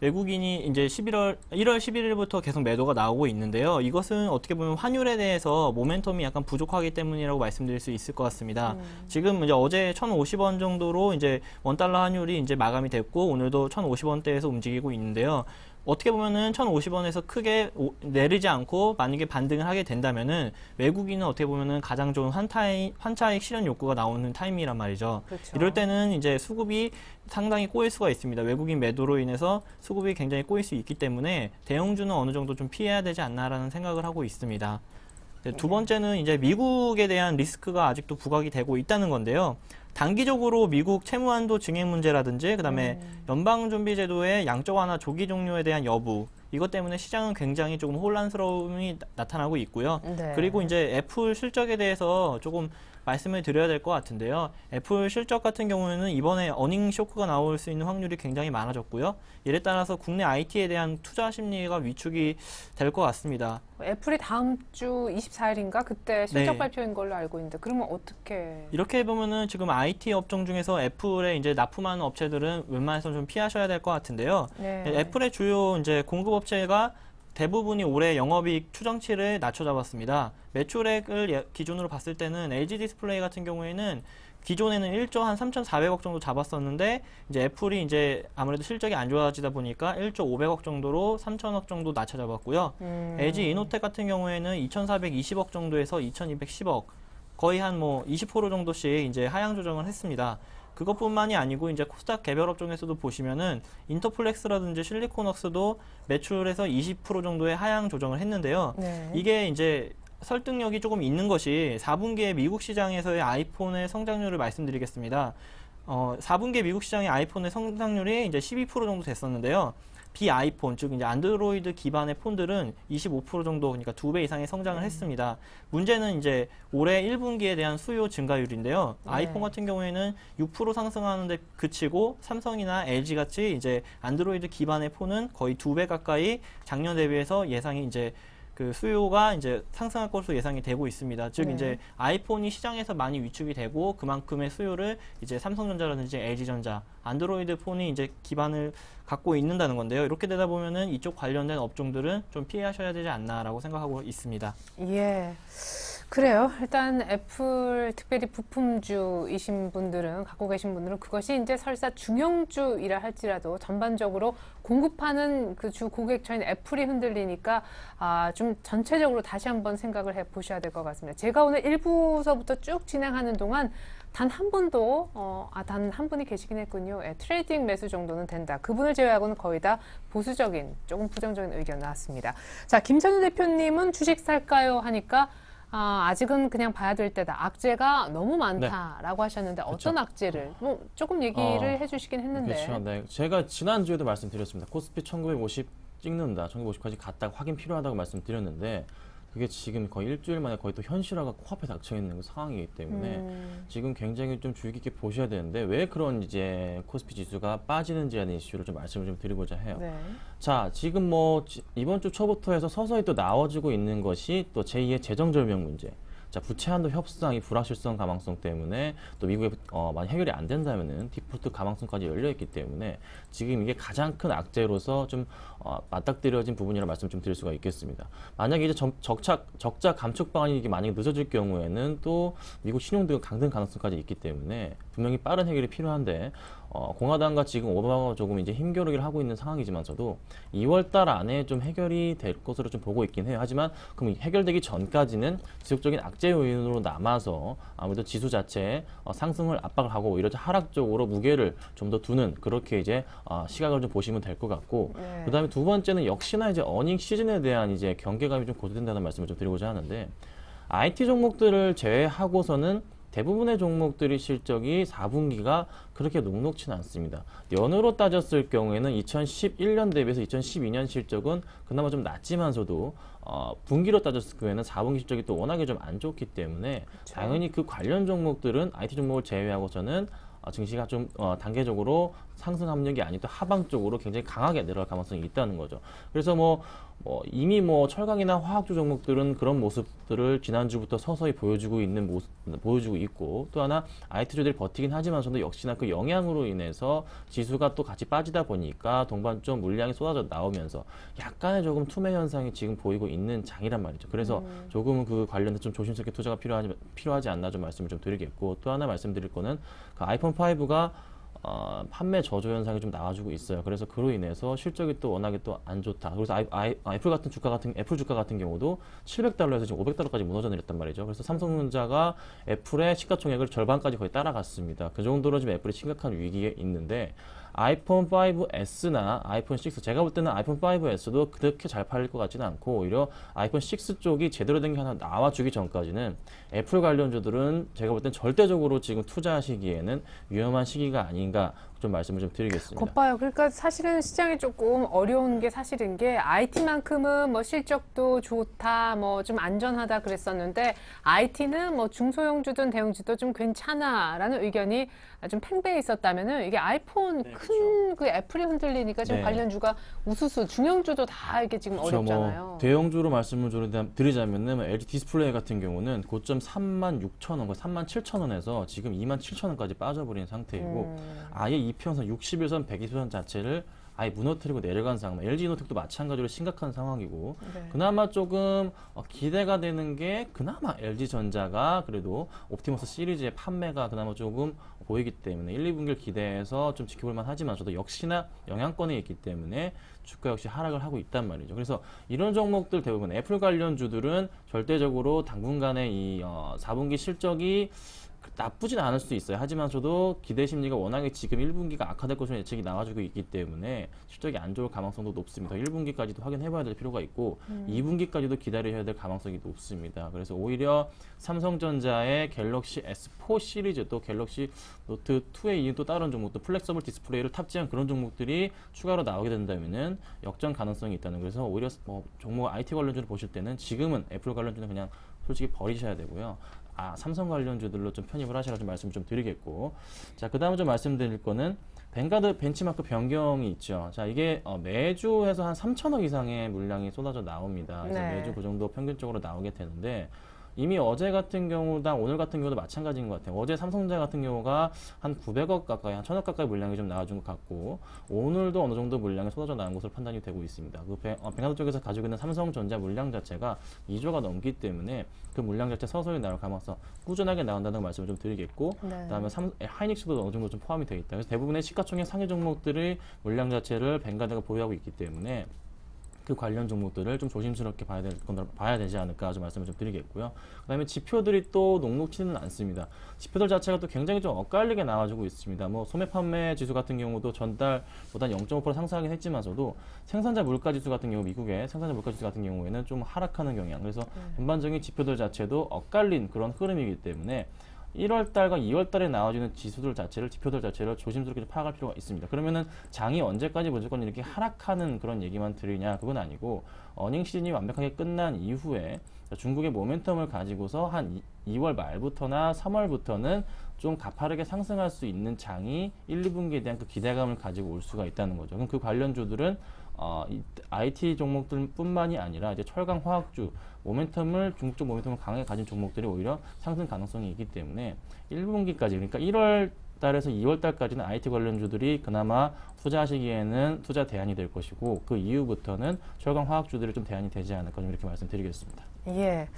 외국인이 이제 1월 11일부터 계속 매도가 나오고 있는데요. 이것은 어떻게 보면 환율에 대해서 모멘텀이 약간 부족하기 때문이라고 말씀드릴 수 있을 것 같습니다. 지금 이제 어제 1,050원 정도로 이제 원달러 환율이 이제 마감이 됐고 오늘도 1,050원대에서 움직이고 있는데요. 어떻게 보면은 1,050원에서 크게 내리지 않고 만약에 반등을 하게 된다면은 외국인은 어떻게 보면은 가장 좋은 환차익 실현 욕구가 나오는 타이밍이란 말이죠. 그렇죠. 이럴 때는 이제 수급이 상당히 꼬일 수가 있습니다. 외국인 매도로 인해서 수급이 굉장히 꼬일 수 있기 때문에 대형주는 어느 정도 좀 피해야 되지 않나라는 생각을 하고 있습니다. 두 번째는 이제 미국에 대한 리스크가 아직도 부각이 되고 있다는 건데요. 단기적으로 미국 채무한도 증액 문제라든지 그다음에 연방준비제도의 양적 완화 조기 종료에 대한 여부 이것 때문에 시장은 굉장히 조금 혼란스러움이 나타나고 있고요. 네. 그리고 이제 애플 실적에 대해서 조금 말씀을 드려야 될 것 같은데요. 애플 실적 같은 경우에는 이번에 어닝 쇼크가 나올 수 있는 확률이 굉장히 많아졌고요. 이에 따라서 국내 IT에 대한 투자 심리가 위축이 될 것 같습니다. 애플이 다음 주 24일인가 그때 실적 네. 발표인 걸로 알고 있는데 그러면 어떻게? 이렇게 보면은 지금 IT 업종 중에서 애플에 이제 납품하는 업체들은 웬만해서 좀 피하셔야 될 것 같은데요. 네. 애플의 주요 이제 공급 업체가 대부분이 올해 영업이익 추정치를 낮춰잡았습니다. 매출액을 기준으로 봤을 때는 LG 디스플레이 같은 경우에는 기존에는 1조 한 3,400억 정도 잡았었는데 이제 애플이 이제 아무래도 실적이 안 좋아지다 보니까 1조 500억 정도로 3,000억 정도 낮춰잡았고요. LG 이노텍 같은 경우에는 2,420억 정도에서 2,210억 거의 한 뭐 20% 정도씩 이제 하향 조정을 했습니다. 그것뿐만이 아니고 이제 코스닥 개별 업종에서도 보시면은 인터플렉스라든지 실리코넉스도 매출에서 20% 정도의 하향 조정을 했는데요. 네. 이게 이제 설득력이 조금 있는 것이 4분기에 미국 시장에서의 아이폰의 성장률을 말씀드리겠습니다. 4분기에 미국 시장의 아이폰의 성장률이 이제 12% 정도 됐었는데요. 비아이폰, 즉 이제 안드로이드 기반의 폰들은 25% 정도, 그러니까 2배 이상의 성장을 했습니다. 문제는 이제 올해 1분기에 대한 수요 증가율인데요. 네. 아이폰 같은 경우에는 6% 상승하는데 그치고 삼성이나 LG 같이 이제 안드로이드 기반의 폰은 거의 2배 가까이 작년 대비해서 예상이 이제 그 수요가 이제 상승할 것으로 예상이 되고 있습니다. 즉 네. 이제 아이폰이 시장에서 많이 위축이 되고 그만큼의 수요를 이제 삼성전자라든지 LG전자, 안드로이드 폰이 이제 기반을 갖고 있는다는 건데요. 이렇게 되다 보면은 이쪽 관련된 업종들은 좀 피하셔야 되지 않나라고 생각하고 있습니다. 예. 그래요. 일단 애플 특별히 부품주이신 분들은 갖고 계신 분들은 그것이 이제 설사 중형주이라 할지라도 전반적으로 공급하는 그 주 고객처인 애플이 흔들리니까 좀 전체적으로 다시 한번 생각을 해 보셔야 될 것 같습니다. 제가 오늘 1부서부터 쭉 진행하는 동안 단 한 분도 단 한 분이 계시긴 했군요. 예, 트레이딩 매수 정도는 된다. 그분을 제외하고는 거의 다 보수적인 조금 부정적인 의견 나왔습니다. 자, 김선우 대표님은 주식 살까요? 하니까 아직은 그냥 봐야 될 때다. 악재가 너무 많다라고 하셨는데 어떤 그렇죠. 악재를 조금 얘기를 해주시긴 했는데. 그렇죠. 네. 제가 지난주에도 말씀드렸습니다. 코스피 1950 찍는다. 1950까지 갔다가 확인 필요하다고 말씀드렸는데 그게 지금 거의 일주일 만에 거의 또 현실화가 코앞에 닥쳐 있는 그 상황이기 때문에 지금 굉장히 좀 주의 깊게 보셔야 되는데 왜 그런 이제 코스피 지수가 빠지는지에 대한 이슈를 좀 말씀을 좀 드리고자 해요. 네. 자, 지금 뭐 이번 주 초부터 해서 서서히 또 나와지고 있는 것이 또 제2의 재정절벽 문제. 자, 부채 한도 협상이 불확실성 가망성 때문에 또 미국에 만약 해결이 안 된다면은 디폴트 가망성까지 열려 있기 때문에 지금 이게 가장 큰 악재로서 좀 맞닥뜨려진 부분이라는 말씀 좀 드릴 수가 있겠습니다. 만약에 이제 적자 감축 방안이 이게 만약에 늦어질 경우에는 또 미국 신용등급 강등 가능성까지 있기 때문에 분명히 빠른 해결이 필요한데 공화당과 지금 오바마가 조금 이제 힘겨루기를 하고 있는 상황이지만서도 2월달 안에 좀 해결이 될 것으로 좀 보고 있긴 해요. 하지만 그럼 해결되기 전까지는 지속적인 악재 요인으로 남아서 아무래도 지수 자체에 상승을 압박을 하고 이러자 하락 쪽으로 무게를 좀 더 두는 그렇게 이제 시각을 좀 보시면 될 것 같고 네. 그다음에 두 번째는 역시나 이제 어닝 시즌에 대한 이제 경계감이 좀 고조된다는 말씀을 좀 드리고자 하는데 IT 종목들을 제외하고서는 대부분의 종목들이 실적이 4분기가 그렇게 녹록치는 않습니다. 연으로 따졌을 경우에는 2011년 대비해서 2012년 실적은 그나마 좀 낮지만서도 분기로 따졌을 경우에는 4분기 실적이 또 워낙에 좀 안 좋기 때문에 당연히 그 관련 종목들은 IT 종목을 제외하고서는 증시가 좀 단계적으로 상승 압력이 아닌 또 하방 쪽으로 굉장히 강하게 내려갈 가능성이 있다는 거죠. 그래서 이미 철강이나 화학주 종목들은 그런 모습들을 지난주부터 서서히 보여주고 있고, 또 하나 IT주들이 버티긴 하지만서도 역시나 그 영향으로 인해서 지수가 또 같이 빠지다 보니까 동반 좀 물량이 쏟아져 나오면서 약간의 조금 투매 현상이 지금 보이고 있는 장이란 말이죠. 그래서 조금 그 관련해서 좀 조심스럽게 투자가 필요하지 않나 좀 말씀을 좀 드리겠고, 또 하나 말씀드릴 거는 그 아이폰 5가 판매 저조 현상이 좀 나와주고 있어요. 그래서 그로 인해서 실적이 또 워낙에 또 안 좋다. 그래서 애플 주가 같은 경우도 700달러에서 지금 500달러까지 무너져 내렸단 말이죠. 그래서 삼성전자가 애플의 시가총액을 절반까지 거의 따라갔습니다. 그 정도로 지금 애플이 심각한 위기에 있는데, 아이폰 5S나 아이폰 6, 제가 볼 때는 아이폰 5S도 그렇게 잘 팔릴 것 같지는 않고, 오히려 아이폰 6 쪽이 제대로 된 게 하나 나와주기 전까지는 애플 관련주들은 제가 볼 땐 절대적으로 지금 투자하시기에는 위험한 시기가 아닌가 좀 말씀을 좀 드리겠습니다. 곧봐요. 그러니까 사실은 시장이 조금 어려운 게 사실인 게, IT만큼은 실적도 좋다, 좀 안전하다 그랬었는데, IT는 중소형주든 대형주도 좀 괜찮아라는 의견이 좀 팽배해 있었다면은, 이게 아이폰 큰 그 애플이 흔들리니까 지금 네. 관련주가 우수수, 중형주도 다 이게 지금 어렵잖아요. 대형주로 말씀을 드리자면은 LG 디스플레이 같은 경우는 고점 36,000원, 37,000원에서 지금 27,000원까지 빠져버린 상태이고, 아예 이평선 61선, 120선 자체를 아예 무너뜨리고 내려간 상황. LG이노텍도 마찬가지로 심각한 상황이고, 네. 그나마 조금 기대가 되는 게, 그나마 LG전자가 그래도 옵티머스 시리즈의 판매가 그나마 조금 보이기 때문에 1, 2분기를 기대해서 좀 지켜볼만 하지만, 저도 역시나 영향권에 있기 때문에 주가 역시 하락을 하고 있단 말이죠. 그래서 이런 종목들 대부분 애플 관련주들은 절대적으로 당분간의 이 4분기 실적이 나쁘진 않을 수도 있어요. 하지만 저도 기대 심리가 워낙에 지금 1분기가 악화될 것으로 예측이 나와주고 있기 때문에 실적이 안 좋을 가능성도 높습니다. 1분기까지도 확인해봐야 될 필요가 있고 2분기까지도 기다려야 될 가능성이 높습니다. 그래서 오히려 삼성전자의 갤럭시 S4 시리즈, 또 갤럭시 노트 2에 이은 또 다른 종목도 플렉서블 디스플레이를 탑재한 그런 종목들이 추가로 나오게 된다면은 역전 가능성이 있다는, 그래서 오히려 종목 IT 관련주를 보실 때는 지금은 애플 관련주는 그냥 솔직히 버리셔야 되고요. 삼성 관련주들로 좀 편입을 하시라 좀 말씀 좀 드리겠고, 자, 그 다음에 좀 말씀드릴 거는 뱅가드 벤치마크 변경이 있죠. 자, 이게 매주 해서 한 3천억 이상의 물량이 쏟아져 나옵니다. 그래서 네. 매주 그 정도 평균적으로 나오게 되는데, 이미 어제 같은 경우랑 오늘 같은 경우도 마찬가지인 것 같아요. 어제 삼성전자 같은 경우가 한 900억 가까이, 한 1000억 가까이 물량이 좀 나와준 것 같고, 오늘도 어느 정도 물량이 쏟아져 나온 것으로 판단이 되고 있습니다. 그 뱅가드 쪽에서 가지고 있는 삼성전자 물량 자체가 2조가 넘기 때문에 그 물량 자체 서서히 나올 가능성, 꾸준하게 나온다는 말씀을 좀 드리겠고, 네. 그다음에 하이닉스도 어느 정도 좀 포함이 되어 있다. 그래서 대부분의 시가총액 상위 종목들의 물량 자체를 뱅가드가 보유하고 있기 때문에 그 관련 종목들을 좀 조심스럽게 봐야 되지 않을까 좀 말씀을 좀 드리겠고요. 그다음에 지표들이 또 녹록치는 않습니다. 지표들 자체가 또 굉장히 좀 엇갈리게 나와주고 있습니다. 소매 판매 지수 같은 경우도 전달보다 0.5% 상승하긴 했지만서도 생산자 물가 지수 같은 경우, 미국의 생산자 물가 지수 같은 경우에는 좀 하락하는 경향. 그래서 전반적인 지표들 자체도 엇갈린 그런 흐름이기 때문에 1월달과 2월달에 나와주는 지표들 자체를 조심스럽게 파악할 필요가 있습니다. 그러면은 장이 언제까지 무조건 이렇게 하락하는 그런 얘기만 드리냐, 그건 아니고, 어닝 시즌이 완벽하게 끝난 이후에 중국의 모멘텀을 가지고서 한 2월 말부터나 3월부터는 좀 가파르게 상승할 수 있는 장이 1, 2분기에 대한 그 기대감을 가지고 올 수가 있다는 거죠. 그럼 그 관련주들은 IT 종목들뿐만이 아니라 이제 철강 화학주 중국적 모멘텀을 강하게 가진 종목들이 오히려 상승 가능성이 있기 때문에 1분기까지, 그러니까 1월 달에서 2월 달까지는 IT 관련주들이 그나마 투자하시기에는 투자 대안이 될 것이고, 그 이후부터는 철강 화학주들이 좀 대안이 되지 않을까 좀 이렇게 말씀드리겠습니다. 예.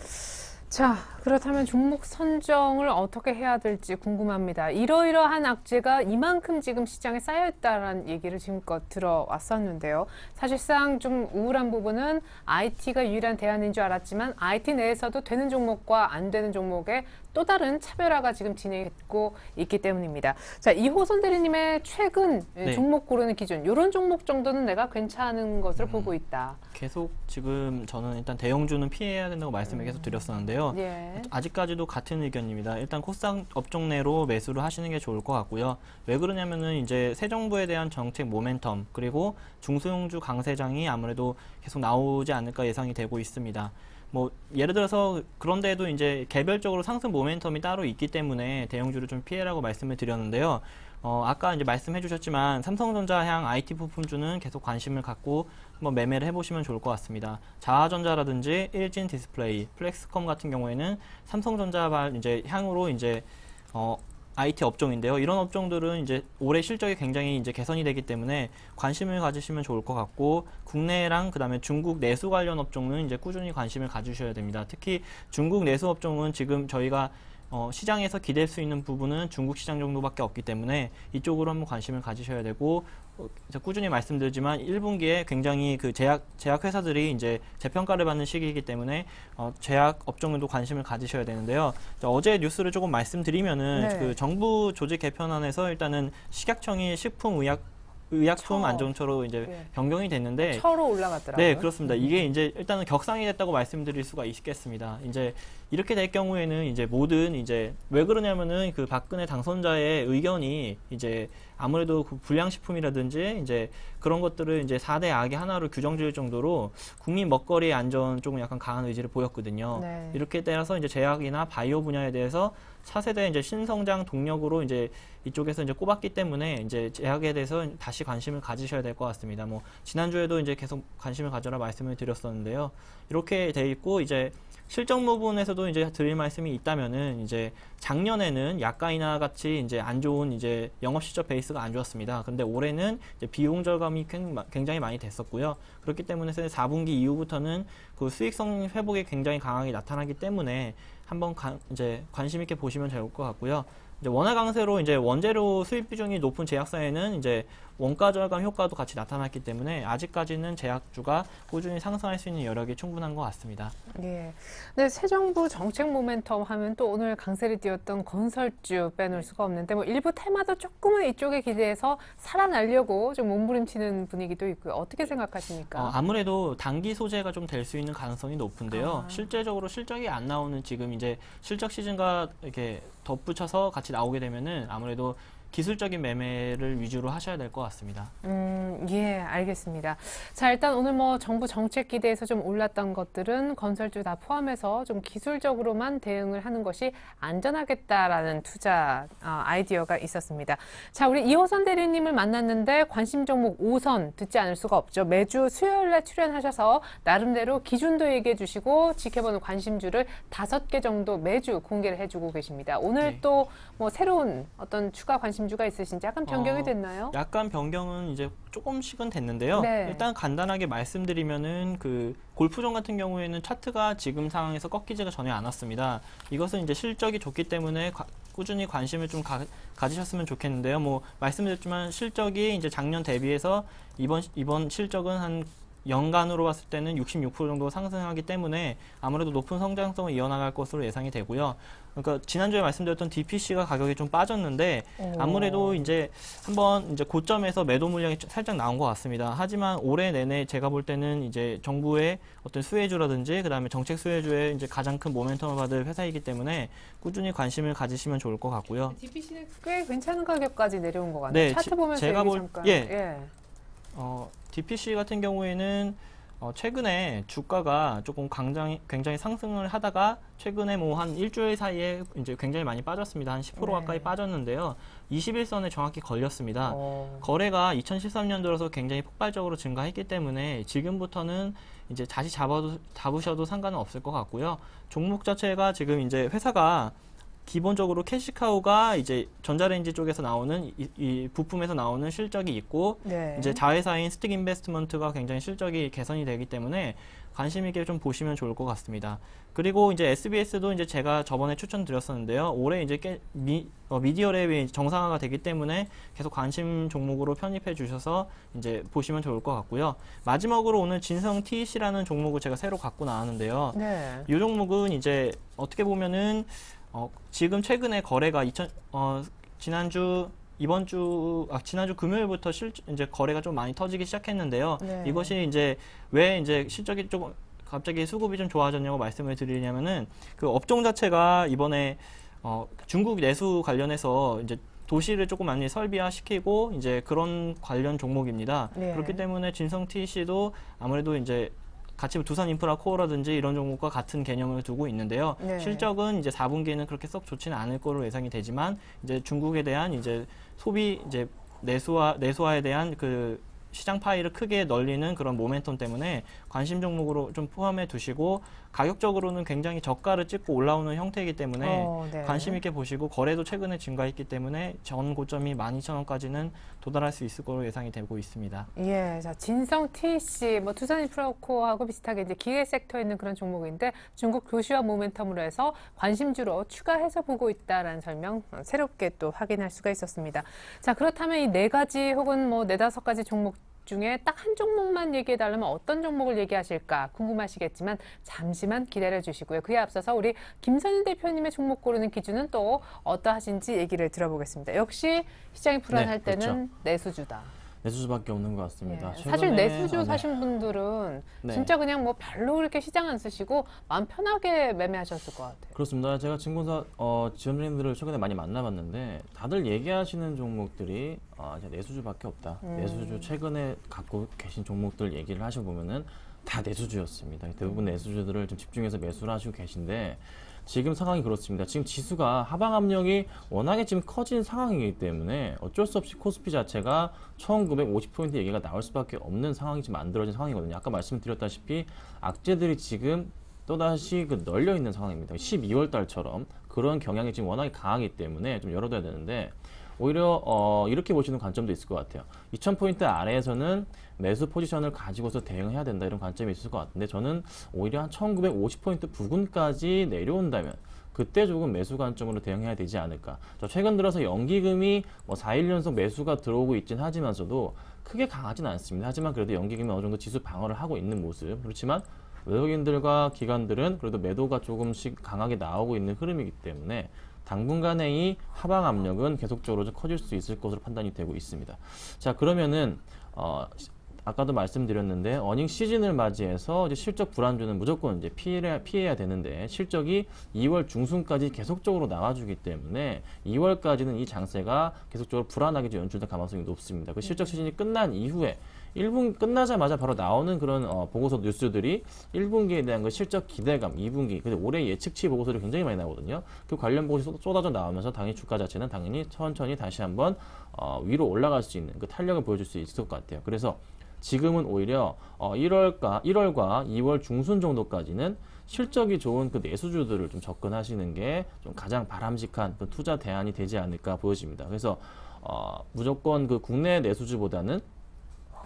자, 그렇다면 종목 선정을 어떻게 해야 될지 궁금합니다. 이러이러한 악재가 이만큼 지금 시장에 쌓여있다는 얘기를 지금껏 들어왔었는데요. 사실상 좀 우울한 부분은 IT가 유일한 대안인 줄 알았지만 IT 내에서도 되는 종목과 안 되는 종목의 또 다른 차별화가 지금 진행되고 있기 때문입니다. 자, 이호선 대리님의 최근 네. 종목 고르는 기준, 이런 종목 정도는 내가 괜찮은 것으로 보고 있다. 계속 지금 저는 일단 대형주는 피해야 된다고 말씀을 계속 드렸었는데요. 예. 네. 아직까지도 같은 의견입니다. 일단 코스닥 업종 내로 매수를 하시는 게 좋을 것 같고요. 왜 그러냐면은 이제 새 정부에 대한 정책 모멘텀 그리고 중소형주 강세장이 아무래도 계속 나오지 않을까 예상이 되고 있습니다. 뭐 예를 들어서 그런데도 이제 개별적으로 상승 모멘텀이 따로 있기 때문에 대형주를 좀 피해라고 말씀을 드렸는데요. 아까 이제 말씀해 주셨지만 삼성전자향 IT 부품주는 계속 관심을 갖고 한번 매매를 해보시면 좋을 것 같습니다. 자화전자라든지 일진 디스플레이, 플렉스컴 같은 경우에는 삼성전자발 이제 향으로 이제 IT 업종인데요. 이런 업종들은 이제 올해 실적이 굉장히 이제 개선이 되기 때문에 관심을 가지시면 좋을 것 같고 국내랑 그다음에 중국 내수 관련 업종은 이제 꾸준히 관심을 가지셔야 됩니다. 특히 중국 내수 업종은 지금 저희가 시장에서 기댈 수 있는 부분은 중국 시장 정도밖에 없기 때문에 이쪽으로 한번 관심을 가지셔야 되고 꾸준히 말씀드리지만 1분기에 굉장히 그 제약 회사들이 이제 재평가를 받는 시기이기 때문에 제약 업종에도 관심을 가지셔야 되는데요. 어제 뉴스를 조금 말씀드리면은 네. 그 정부 조직 개편안에서 일단은 식약청이 의약품 안전처로 이제 네. 변경이 됐는데 처로 올라갔더라고요. 네, 그렇습니다. 이게 이제 일단은 격상이 됐다고 말씀드릴 수가 있겠습니다. 이제 이렇게 될 경우에는 이제 모든 이제 왜 그러냐면은 그 박근혜 당선자의 의견이 이제 아무래도 그 불량식품이라든지 이제 그런 것들을 이제 4대 악의 하나로 규정질 정도로 국민 먹거리 안전 쪽은 약간 강한 의지를 보였거든요. 네. 이렇게 따라서 이제 제약이나 바이오 분야에 대해서 차세대 이제 신성장 동력으로 이제 이쪽에서 이제 꼽았기 때문에 이제 제약에 대해서 다시 관심을 가지셔야 될 것 같습니다. 뭐 지난주에도 이제 계속 관심을 가져라 말씀을 드렸었는데요. 이렇게 돼 있고 이제 실적 부분에서도 이제 드릴 말씀이 있다면은 이제 작년에는 약가이나 같이 이제 안 좋은 이제 영업 실적 베이스가 안 좋았습니다. 근데 올해는 이제 비용 절감이 굉장히 많이 됐었고요. 그렇기 때문에 4분기 이후부터는 그 수익성 회복이 굉장히 강하게 나타나기 때문에 한번 이제 관심 있게 보시면 좋을 것 같고요. 이제 원화 강세로 이제 원재료 수입 비중이 높은 제약사에는 이제 원가 절감 효과도 같이 나타났기 때문에 아직까지는 제약주가 꾸준히 상승할 수 있는 여력이 충분한 것 같습니다. 예. 근데 새 정부 정책 모멘텀 하면 또 오늘 강세를 띄웠던 건설주 빼놓을 수가 없는데 뭐 일부 테마도 조금은 이쪽에 기대해서 살아나려고 좀 몸부림치는 분위기도 있고요. 어떻게 생각하십니까? 아무래도 단기 소재가 좀 될 수 있는 가능성이 높은데요. 아. 실제적으로 실적이 안 나오는 지금 이제 실적 시즌과 이렇게 덧붙여서 같이 나오게 되면은 아무래도 기술적인 매매를 위주로 하셔야 될 것 같습니다. 예, 알겠습니다. 자, 일단 오늘 뭐 정부 정책 기대에서 좀 올랐던 것들은 건설주 다 포함해서 좀 기술적으로만 대응을 하는 것이 안전하겠다라는 투자 아이디어가 있었습니다. 자, 우리 이호선 대리님을 만났는데 관심 종목 5선 듣지 않을 수가 없죠. 매주 수요일에 출연하셔서 나름대로 기준도 얘기해 주시고 지켜보는 관심주를 5개 정도 매주 공개를 해주고 계십니다. 오늘 네. 또 뭐 새로운 어떤 추가 관심주가 있으신지 약간 변경이 됐나요? 약간 변경은 이제 조금씩은 됐는데요. 네. 일단 간단하게 말씀드리면은 그 골프존 같은 경우에는 차트가 지금 상황에서 꺾이지가 전혀 않았습니다. 이것은 이제 실적이 좋기 때문에 꾸준히 관심을 좀 가지셨으면 좋겠는데요. 뭐 말씀드렸지만 실적이 이제 작년 대비해서 이번 실적은 한 연간으로 봤을 때는 66% 정도 상승하기 때문에 아무래도 높은 성장성을 이어나갈 것으로 예상이 되고요. 그러니까 지난주에 말씀드렸던 DPC가 가격이 좀 빠졌는데 아무래도 이제 한번 이제 고점에서 매도 물량이 살짝 나온 것 같습니다. 하지만 올해 내내 제가 볼 때는 이제 정부의 어떤 수혜주라든지 그다음에 정책 수혜주의 이제 가장 큰 모멘텀을 받을 회사이기 때문에 꾸준히 관심을 가지시면 좋을 것 같고요. DPC는 꽤 괜찮은 가격까지 내려온 것 같네요. 네, 차트 보면서 제가 얘기 볼- 잠깐. 예. DPC 같은 경우에는 최근에 주가가 조금 굉장히 상승을 하다가 최근에 뭐 한 일주일 사이에 이제 굉장히 많이 빠졌습니다. 한 10% 네. 가까이 빠졌는데요. 21선에 정확히 걸렸습니다. 어. 거래가 2013년 들어서 굉장히 폭발적으로 증가했기 때문에 지금부터는 이제 다시 잡으셔도 상관은 없을 것 같고요. 종목 자체가 지금 이제 회사가 기본적으로 캐시카우가 이제 전자레인지 쪽에서 나오는 이 부품에서 나오는 실적이 있고 네. 이제 자회사인 스틱 인베스트먼트가 굉장히 실적이 개선이 되기 때문에 관심 있게 좀 보시면 좋을 것 같습니다. 그리고 이제 SBS도 이제 제가 저번에 추천드렸었는데요. 올해 이제 미디어 랩이 정상화가 되기 때문에 계속 관심 종목으로 편입해 주셔서 이제 보시면 좋을 것 같고요. 마지막으로 오늘 진성 TEC라는 종목을 제가 새로 갖고 나왔는데요. 네. 이 종목은 이제 어떻게 보면은 지금 최근에 거래가 지난주 금요일부터 이제 거래가 좀 많이 터지기 시작했는데요. 네. 이것이 이제 왜 이제 실적이 조금 갑자기 수급이 좀 좋아졌냐고 말씀을 드리냐면은 그 업종 자체가 이번에 중국 내수 관련해서 이제 도시를 조금 많이 설비화시키고 이제 그런 관련 종목입니다. 네. 그렇기 때문에 진성 TC도 아무래도 이제 같이 두산 인프라 코어라든지 이런 종목과 같은 개념을 두고 있는데요. 네. 실적은 이제 4분기에는 그렇게 썩 좋지는 않을 거로 예상이 되지만 이제 중국에 대한 이제 소비 이제 내수화에 대한 그 시장 파이를 크게 널리는 그런 모멘텀 때문에 관심 종목으로 좀 포함해 두시고 가격적으로는 굉장히 저가를 찍고 올라오는 형태이기 때문에 네. 관심 있게 보시고 거래도 최근에 증가했기 때문에 전 고점이 12,000원까지는 도달할 수 있을 거로 예상이 되고 있습니다. 예, 자, 진성 TC, 뭐 두산 인프라코어하고 비슷하게 이제 기계 섹터에 있는 그런 종목인데 중국 도시화 모멘텀으로 해서 관심주로 추가해서 보고 있다라는 설명 새롭게 또 확인할 수가 있었습니다. 자, 그렇다면 이 네 가지 혹은 뭐 네다섯 가지 종목 중에 딱 한 종목만 얘기해 달라면 어떤 종목을 얘기하실까 궁금하시겠지만 잠시만 기다려 주시고요. 그에 앞서서 우리 김선희 대표님의 종목 고르는 기준은 또 어떠하신지 얘기를 들어보겠습니다. 역시 시장이 불안할 네, 그렇죠. 때는 내수주다. 내수주밖에 없는 것 같습니다. 예, 사실 최근에- 내수주 네. 사신 분들은 네. 진짜 그냥 뭐 별로 그렇게 시장 안 쓰시고 마음 편하게 매매하셨을 것 같아요. 그렇습니다. 제가 증권사 지원자님들을 최근에 많이 만나봤는데 다들 얘기하시는 종목들이 이제 내수주밖에 없다. 내수주 최근에 갖고 계신 종목들 얘기를 하셔보면은 다 내수주였습니다. 대부분 내수주들을 좀 집중해서 매수를 하시고 계신데 지금 상황이 그렇습니다. 지금 지수가 하방 압력이 워낙에 지금 커진 상황이기 때문에 어쩔 수 없이 코스피 자체가 1950포인트 얘기가 나올 수밖에 없는 상황이 지금 만들어진 상황이거든요. 아까 말씀드렸다시피 악재들이 지금 또다시 널려 있는 상황입니다. 12월 달처럼 그런 경향이 지금 워낙에 강하기 때문에 좀 열어둬야 되는데 오히려 이렇게 보시는 관점도 있을 것 같아요. 2000포인트 아래에서는 매수 포지션을 가지고서 대응해야 된다 이런 관점이 있을 것 같은데 저는 오히려 한 1950포인트 부근까지 내려온다면 그때 조금 매수 관점으로 대응해야 되지 않을까. 최근 들어서 연기금이 뭐 4일 연속 매수가 들어오고 있긴 하지만서도 크게 강하진 않습니다. 하지만 그래도 연기금이 어느 정도 지수 방어를 하고 있는 모습. 그렇지만 외국인들과 기관들은 그래도 매도가 조금씩 강하게 나오고 있는 흐름이기 때문에 당분간의 이 하방 압력은 계속적으로 좀 커질 수 있을 것으로 판단이 되고 있습니다. 자, 그러면은 아까도 말씀드렸는데 어닝 시즌을 맞이해서 이제 실적 불안주는 무조건 이제 피해야 되는데 실적이 2월 중순까지 계속적으로 나와주기 때문에 2월까지는 이 장세가 계속적으로 불안하게 연출될 가능성이 높습니다. 그 실적 시즌이 끝난 이후에 1분기 끝나자마자 바로 나오는 그런 보고서 뉴스들이 1분기에 대한 그 실적 기대감, 2분기, 근데 올해 예측치 보고서들이 굉장히 많이 나오거든요. 그 관련 보고서 쏟아져 나오면서 당연히 주가 자체는 당연히 천천히 다시 한번 위로 올라갈 수 있는 그 탄력을 보여줄 수 있을 것 같아요. 그래서 지금은 오히려 1월과 2월 중순 정도까지는 실적이 좋은 그 내수주들을 좀 접근하시는 게 좀 가장 바람직한 투자 대안이 되지 않을까 보여집니다. 그래서 무조건 그 국내 내수주보다는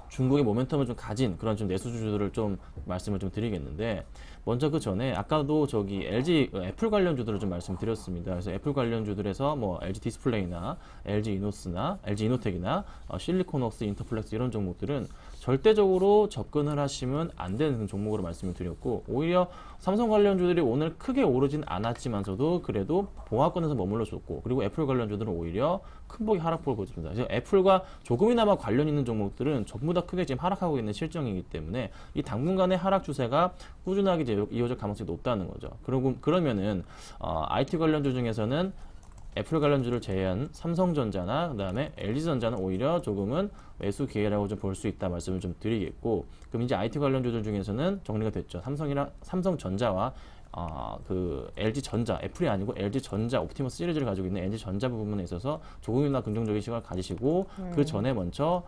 중국의 모멘텀을 좀 가진 그런 좀 내수주들을 좀 말씀을 좀 드리겠는데 먼저 그 전에 아까도 LG 애플 관련주들을 좀 말씀드렸습니다. 그래서 애플 관련주들에서 뭐 LG 디스플레이나 LG 이노스나 LG 이노텍이나 실리콘웍스, 인터플렉스 이런 종목들은 절대적으로 접근을 하시면 안 되는 종목으로 말씀을 드렸고 오히려 삼성 관련주들이 오늘 크게 오르진 않았지만서도 그래도 봉화권에서 머물러 줬고 그리고 애플 관련주들은 오히려 큰 폭의 하락폭을 보여줍니다. 그래서 애플과 조금이나마 관련 있는 종목들은 전부 다 크게 지금 하락하고 있는 실정이기 때문에 이 당분간의 하락 추세가 꾸준하게 이어질 가능성이 높다는 거죠. 그러면은 IT 관련주 중에서는 애플 관련주를 제외한 삼성전자나 그다음에 LG전자는 오히려 조금은 매수 기회라고 좀 볼 수 있다 말씀을 좀 드리겠고 그럼 이제 IT 관련주들 중에서는 정리가 됐죠. 삼성전자와 그 LG전자, 애플이 아니고 LG전자 옵티머스 시리즈를 가지고 있는 LG전자 부분에 있어서 조금이나 긍정적인 시각을 가지시고 그 전에 먼저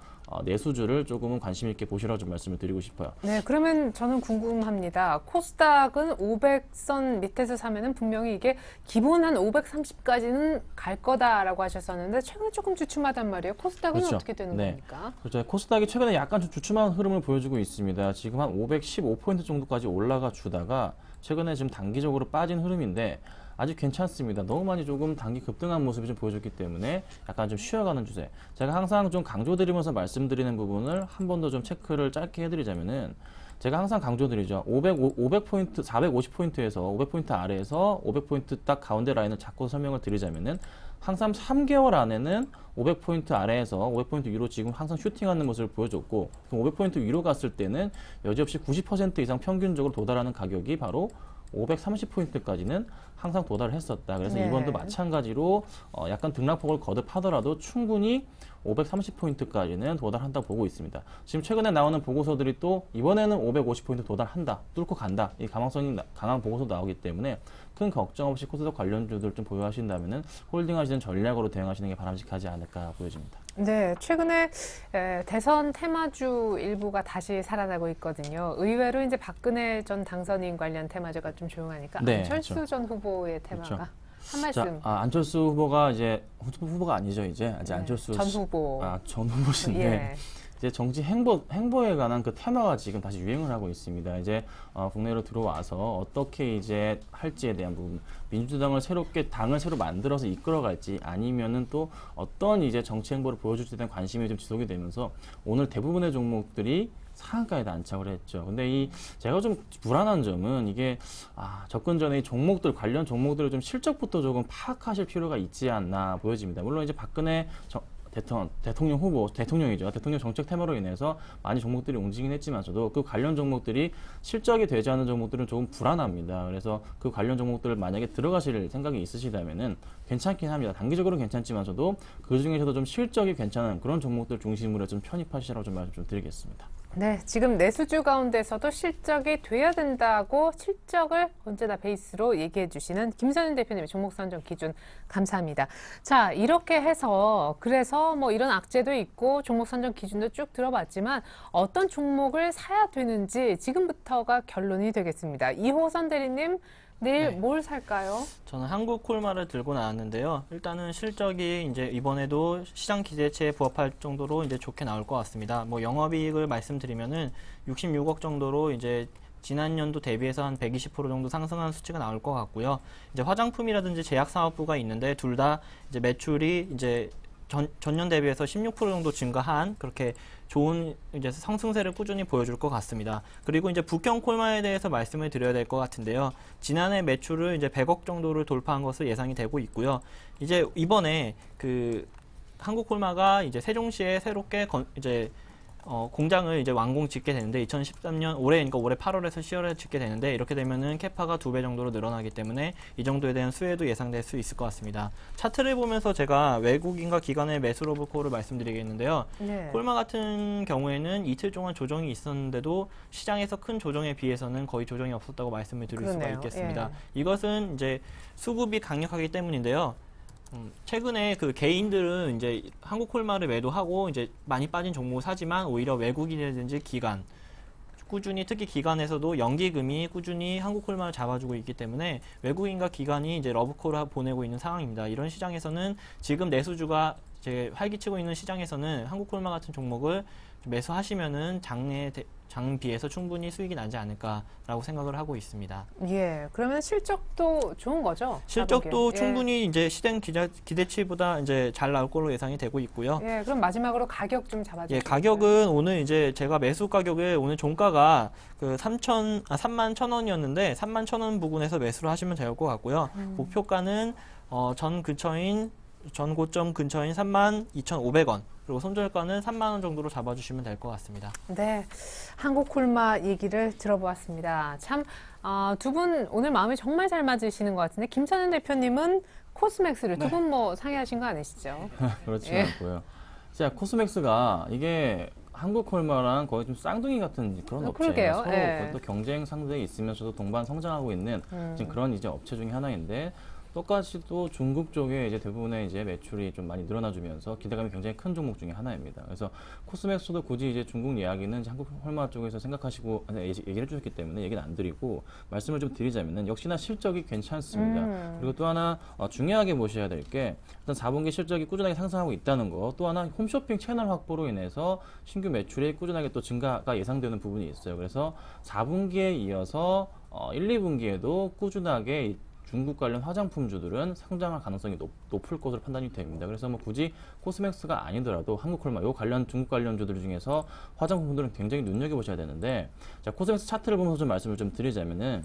내수주를 조금은 관심 있게 보시라고 좀 말씀을 드리고 싶어요. 네, 그러면 저는 궁금합니다. 코스닥은 500선 밑에서 사면은 분명히 이게 기본 한 530까지는 갈 거다라고 하셨었는데 최근에 조금 주춤하단 말이에요. 코스닥은 그렇죠. 어떻게 되는 네. 겁니까? 그렇죠. 코스닥이 최근에 약간 좀 주춤한 흐름을 보여주고 있습니다. 지금 한 515포인트 정도까지 올라가 주다가 최근에 지금 단기적으로 빠진 흐름인데 아직 괜찮습니다. 너무 많이 조금 단기 급등한 모습이 좀 보여줬기 때문에 약간 좀 쉬어가는 추세. 제가 항상 좀 강조드리면서 말씀드리는 부분을 한 번 더 좀 체크를 짧게 해드리자면은 제가 항상 강조드리죠. 500포인트, 450포인트에서 500포인트 아래에서 500포인트 딱 가운데 라인을 잡고 설명을 드리자면은 항상 3개월 안에는 500포인트 아래에서 500포인트 위로 지금 항상 슈팅하는 모습을 보여줬고 500포인트 위로 갔을 때는 여지없이 90% 이상 평균적으로 도달하는 가격이 바로 530포인트까지는 항상 도달을 했었다. 그래서 네. 이번도 마찬가지로 약간 등락폭을 거듭하더라도 충분히 530포인트까지는 도달한다고 보고 있습니다. 지금 최근에 나오는 보고서들이 또 이번에는 550포인트 도달한다, 뚫고 간다, 이 가망성이 강한 보고서 나오기 때문에 큰 걱정 없이 코스닥 관련주들 좀 보유하신다면은 홀딩하시는 전략으로 대응하시는 게 바람직하지 않을까 보여집니다. 네, 최근에 대선 테마주 일부가 다시 살아나고 있거든요. 의외로 이제 박근혜 전 당선인 관련 테마주가 좀 조용하니까 네, 안철수 그렇죠. 전 후보의 테마가 그렇죠. 한 말씀. 안철수 후보가 이제 후보가 아니죠, 이제 안철수 전 후보. 전 후보신데. 예. 이제 정치 행보에 관한 그 테마가 지금 다시 유행을 하고 있습니다. 이제 국내로 들어와서 어떻게 이제 할지에 대한 부분, 민주당을 당을 새로 만들어서 이끌어갈지 아니면은 또 어떤 이제 정치 행보를 보여줄지에 대한 관심이 좀 지속이 되면서 오늘 대부분의 종목들이 상한가에 안착을 했죠. 근데 제가 좀 불안한 점은 이게 접근 전에 이 관련 종목들을 좀 실적부터 조금 파악하실 필요가 있지 않나 보여집니다. 물론 이제 박근혜 대통령 후보, 대통령 정책 테마로 인해서 많이 종목들이 움직이긴 했지만서도 그 관련 종목들이 실적이 되지 않은 종목들은 조금 불안합니다. 그래서 그 관련 종목들을 만약에 들어가실 생각이 있으시다면은 괜찮긴 합니다. 단기적으로는 괜찮지만서도 그 중에서도 좀 실적이 괜찮은 그런 종목들 중심으로 좀 편입하시라고 좀 말씀 좀 드리겠습니다. 네, 지금 내수주 가운데서도 실적이 돼야 된다고 실적을 언제나 베이스로 얘기해 주시는 김선인 대표님의 종목 선정 기준 감사합니다. 자, 이렇게 해서 그래서 뭐 이런 악재도 있고 종목 선정 기준도 쭉 들어봤지만 어떤 종목을 사야 되는지 지금부터가 결론이 되겠습니다. 이호선 대리님, 내일 네. 뭘 살까요? 저는 한국콜마를 들고 나왔는데요. 일단은 실적이 이제 이번에도 시장 기대치에 부합할 정도로 이제 좋게 나올 것 같습니다. 뭐 영업이익을 말씀드리면은 66억 정도로 이제 지난 연도 대비해서 한 120% 정도 상승한 수치가 나올 것 같고요. 이제 화장품이라든지 제약사업부가 있는데 둘 다 이제 매출이 이제 전년 대비해서 16% 정도 증가한 그렇게 좋은 이제 상승세를 꾸준히 보여줄 것 같습니다. 그리고 이제 북형 콜마에 대해서 말씀을 드려야 될 것 같은데요. 지난해 매출을 이제 100억 정도를 돌파한 것으로 예상이 되고 있고요. 이제 이번에 그 한국 콜마가 이제 세종시에 새롭게 이제 공장을 이제 완공 짓게 되는데 2013년 그러니까 올해 8월에서 10월에 짓게 되는데 이렇게 되면은 캐파가 2배 정도로 늘어나기 때문에 이 정도에 대한 수혜도 예상될 수 있을 것 같습니다. 차트를 보면서 제가 외국인과 기관의 매수 로브콜을 말씀드리겠는데요. 네. 콜마 같은 경우에는 이틀 동안 조정이 있었는데도 시장에서 큰 조정에 비해서는 거의 조정이 없었다고 말씀을 드릴 수가 그러네요. 있겠습니다. 예. 이것은 이제 수급이 강력하기 때문인데요. 최근에 그 개인들은 이제 한국 콜마를 매도하고 이제 많이 빠진 종목을 사지만 오히려 외국인이라든지 기관, 꾸준히 특히 기관에서도 연기금이 꾸준히 한국 콜마를 잡아주고 있기 때문에 외국인과 기관이 이제 러브콜을 보내고 있는 상황입니다. 이런 시장에서는 지금 내수주가 이제 활기치고 있는 시장에서는 한국 콜마 같은 종목을 매수하시면은 장 비해서 충분히 수익이 나지 않을까라고 생각을 하고 있습니다. 예, 그러면 실적도 좋은 거죠? 실적도 가보기엔. 충분히 이제 시장 기대치보다 이제 잘 나올 걸로 예상이 되고 있고요. 예, 그럼 마지막으로 가격 좀 잡아주세요. 예, 가격은 오늘 이제 제가 매수 가격을 오늘 종가가 그 3만 1,000원이었는데 3만 1,000원 부근에서 매수를 하시면 될 것 같고요. 목표가는 전 고점 근처인 32,500원 그리고 손절가는 3만 원 정도로 잡아주시면 될 것 같습니다. 네, 한국 콜마 얘기를 들어보았습니다. 참, 두 분 오늘 마음이 정말 잘 맞으시는 것 같은데 김선현 대표님은 코스맥스를 두 분 뭐 상의하신 거 아니시죠? 그렇지 예. 않고요. 자, 코스맥스가 이게 한국 콜마랑 거의 좀 쌍둥이 같은 그런 그러게요. 업체예요. 서로 예. 또 경쟁 상대에 있으면서도 동반 성장하고 있는 지금 그런 이제 업체 중에 하나인데 똑같이 또 중국 쪽에 이제 대부분의 이제 매출이 좀 많이 늘어나주면서 기대감이 굉장히 큰 종목 중에 하나입니다. 그래서 코스맥스도 굳이 이제 중국 이야기는 이제 한국 콜마 쪽에서 생각하시고 얘기를 해주셨기 때문에 얘기는 안 드리고 말씀을 좀 드리자면은 역시나 실적이 괜찮습니다. 그리고 또 하나 중요하게 보셔야 될 게 일단 4분기 실적이 꾸준하게 상승하고 있다는 거, 또 하나 홈쇼핑 채널 확보로 인해서 신규 매출이 꾸준하게 또 증가가 예상되는 부분이 있어요. 그래서 4분기에 이어서 1, 2분기에도 꾸준하게 중국 관련 화장품주들은 상장할 가능성이 높을 것으로 판단이 됩니다. 그래서 뭐 굳이 코스맥스가 아니더라도 한국콜마 요 관련 중국 관련주들 중에서 화장품들은 굉장히 눈여겨보셔야 되는데, 자, 코스맥스 차트를 보면서 좀 말씀을 좀 드리자면은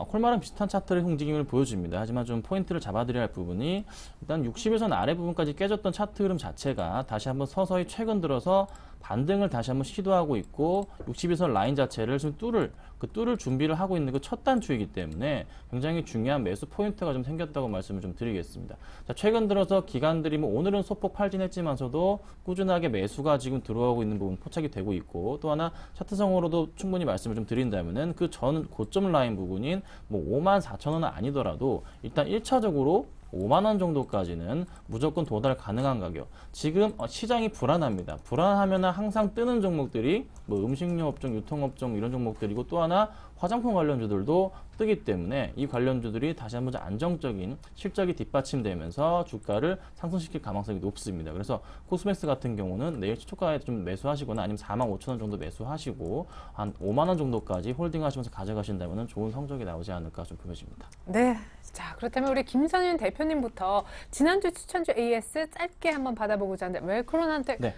콜마랑 비슷한 차트의 움직임을 보여줍니다. 하지만 좀 포인트를 잡아드려야 할 부분이, 일단 60일선 아래 부분까지 깨졌던 차트 흐름 자체가 다시 한번 서서히 최근 들어서 반등을 다시 한번 시도하고 있고, 60일선 라인 자체를 지금 뚫을 준비를 하고 있는 그 첫 단추이기 때문에 굉장히 중요한 매수 포인트가 좀 생겼다고 말씀을 좀 드리겠습니다. 자, 최근 들어서 기관들이 뭐 오늘은 소폭 팔진했지만서도 꾸준하게 매수가 지금 들어오고 있는 부분 포착이 되고 있고, 또 하나 차트성으로도 충분히 말씀을 좀 드린다면은 그 전 고점 라인 부분인 뭐 54,000원은 아니더라도 일단 1차적으로 5만 원 정도까지는 무조건 도달 가능한 가격. 지금 시장이 불안합니다. 불안하면 항상 뜨는 종목들이 뭐 음식료 업종, 유통업종 이런 종목들이고, 또 하나 화장품 관련주들도 뜨기 때문에 이 관련주들이 다시 한번 안정적인 실적이 뒷받침되면서 주가를 상승시킬 가능성이 높습니다. 그래서 코스맥스 같은 경우는 내일 시초가에 좀 매수하시거나 아니면 45,000원 정도 매수하시고 한 5만 원 정도까지 홀딩하시면서 가져가신다면 좋은 성적이 나오지 않을까 좀 보여집니다. 네. 자, 그렇다면 우리 김선윤 대표님부터 지난주 추천주 AS 짧게 한번 받아보고자 하는데, 왜 그런한테 네.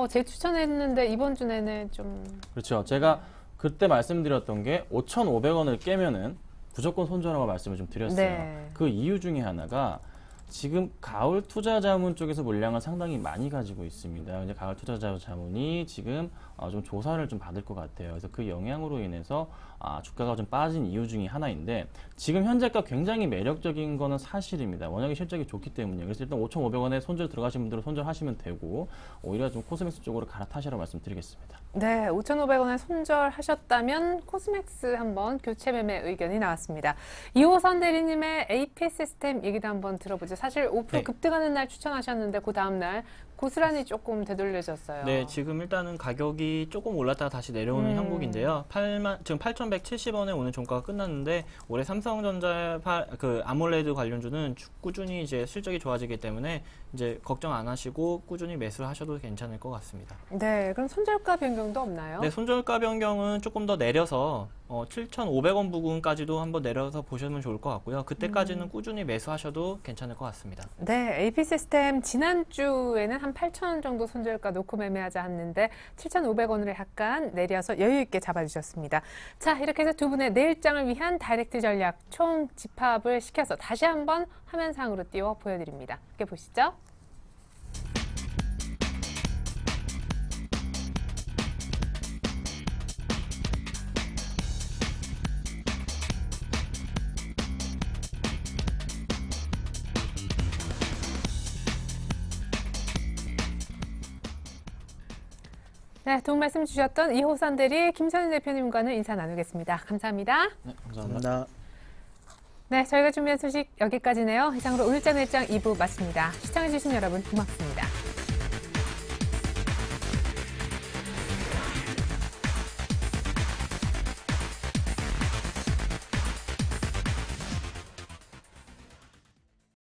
재추천했는데 이번 주에는 좀. 그렇죠. 제가 그때 말씀드렸던 게 5,500원을 깨면은 무조건 손절하고 말씀을 좀 드렸어요. 네. 그 이유 중에 하나가 지금 가을 투자 자문 쪽에서 물량을 상당히 많이 가지고 있습니다. 이제 가을 투자 자문이 지금 좀 조사를 좀 받을 것 같아요. 그래서 그 영향으로 인해서 주가가 좀 빠진 이유 중에 하나인데, 지금 현재가 굉장히 매력적인 거는 사실입니다. 워낙에 실적이 좋기 때문이에요. 그래서 일단 5,500원에 손절 들어가신 분들은 손절하시면 되고, 오히려 좀 코스맥스 쪽으로 갈아타시라고 말씀드리겠습니다. 네, 5,500원에 손절하셨다면 코스맥스 한번 교체 매매 의견이 나왔습니다. 이호선 대리님의 AP 시스템 얘기도 한번 들어보죠. 사실 5% 네. 급등하는 날 추천하셨는데 그 다음날 고스란히 조금 되돌려졌어요. 네, 지금 일단은 가격이 조금 올랐다가 다시 내려오는 형국인데요. 지금 8,170원에 오늘 종가가 끝났는데, 올해 삼성전자 아몰레드 관련주는 꾸준히 이제 실적이 좋아지기 때문에 이제 걱정 안 하시고 꾸준히 매수를 하셔도 괜찮을 것 같습니다. 네, 그럼 손절가 변경도 없나요? 네, 손절가 변경은 조금 더 내려서 7,500원 부근까지도 한번 내려서 보시면 좋을 것 같고요. 그때까지는 꾸준히 매수하셔도 괜찮을 것 같습니다. 네, AP 시스템 지난주에는 한 8,000원 정도 손절가 놓고 매매하자 했는데 7,500원으로 약간 내려서 여유 있게 잡아주셨습니다. 자, 이렇게 해서 두 분의 내일장을 위한 다이렉트 전략 총 집합을 시켜서 다시 한번 화면상으로 띄워 보여드립니다. 함께 보시죠. 네, 도움 말씀 주셨던 이호선 대리, 김선윤 대표님과는 인사 나누겠습니다. 감사합니다. 네, 감사합니다. 네, 저희가 준비한 소식 여기까지네요. 이상으로 오늘장 내장 2부 마칩니다. 시청해주신 여러분 고맙습니다.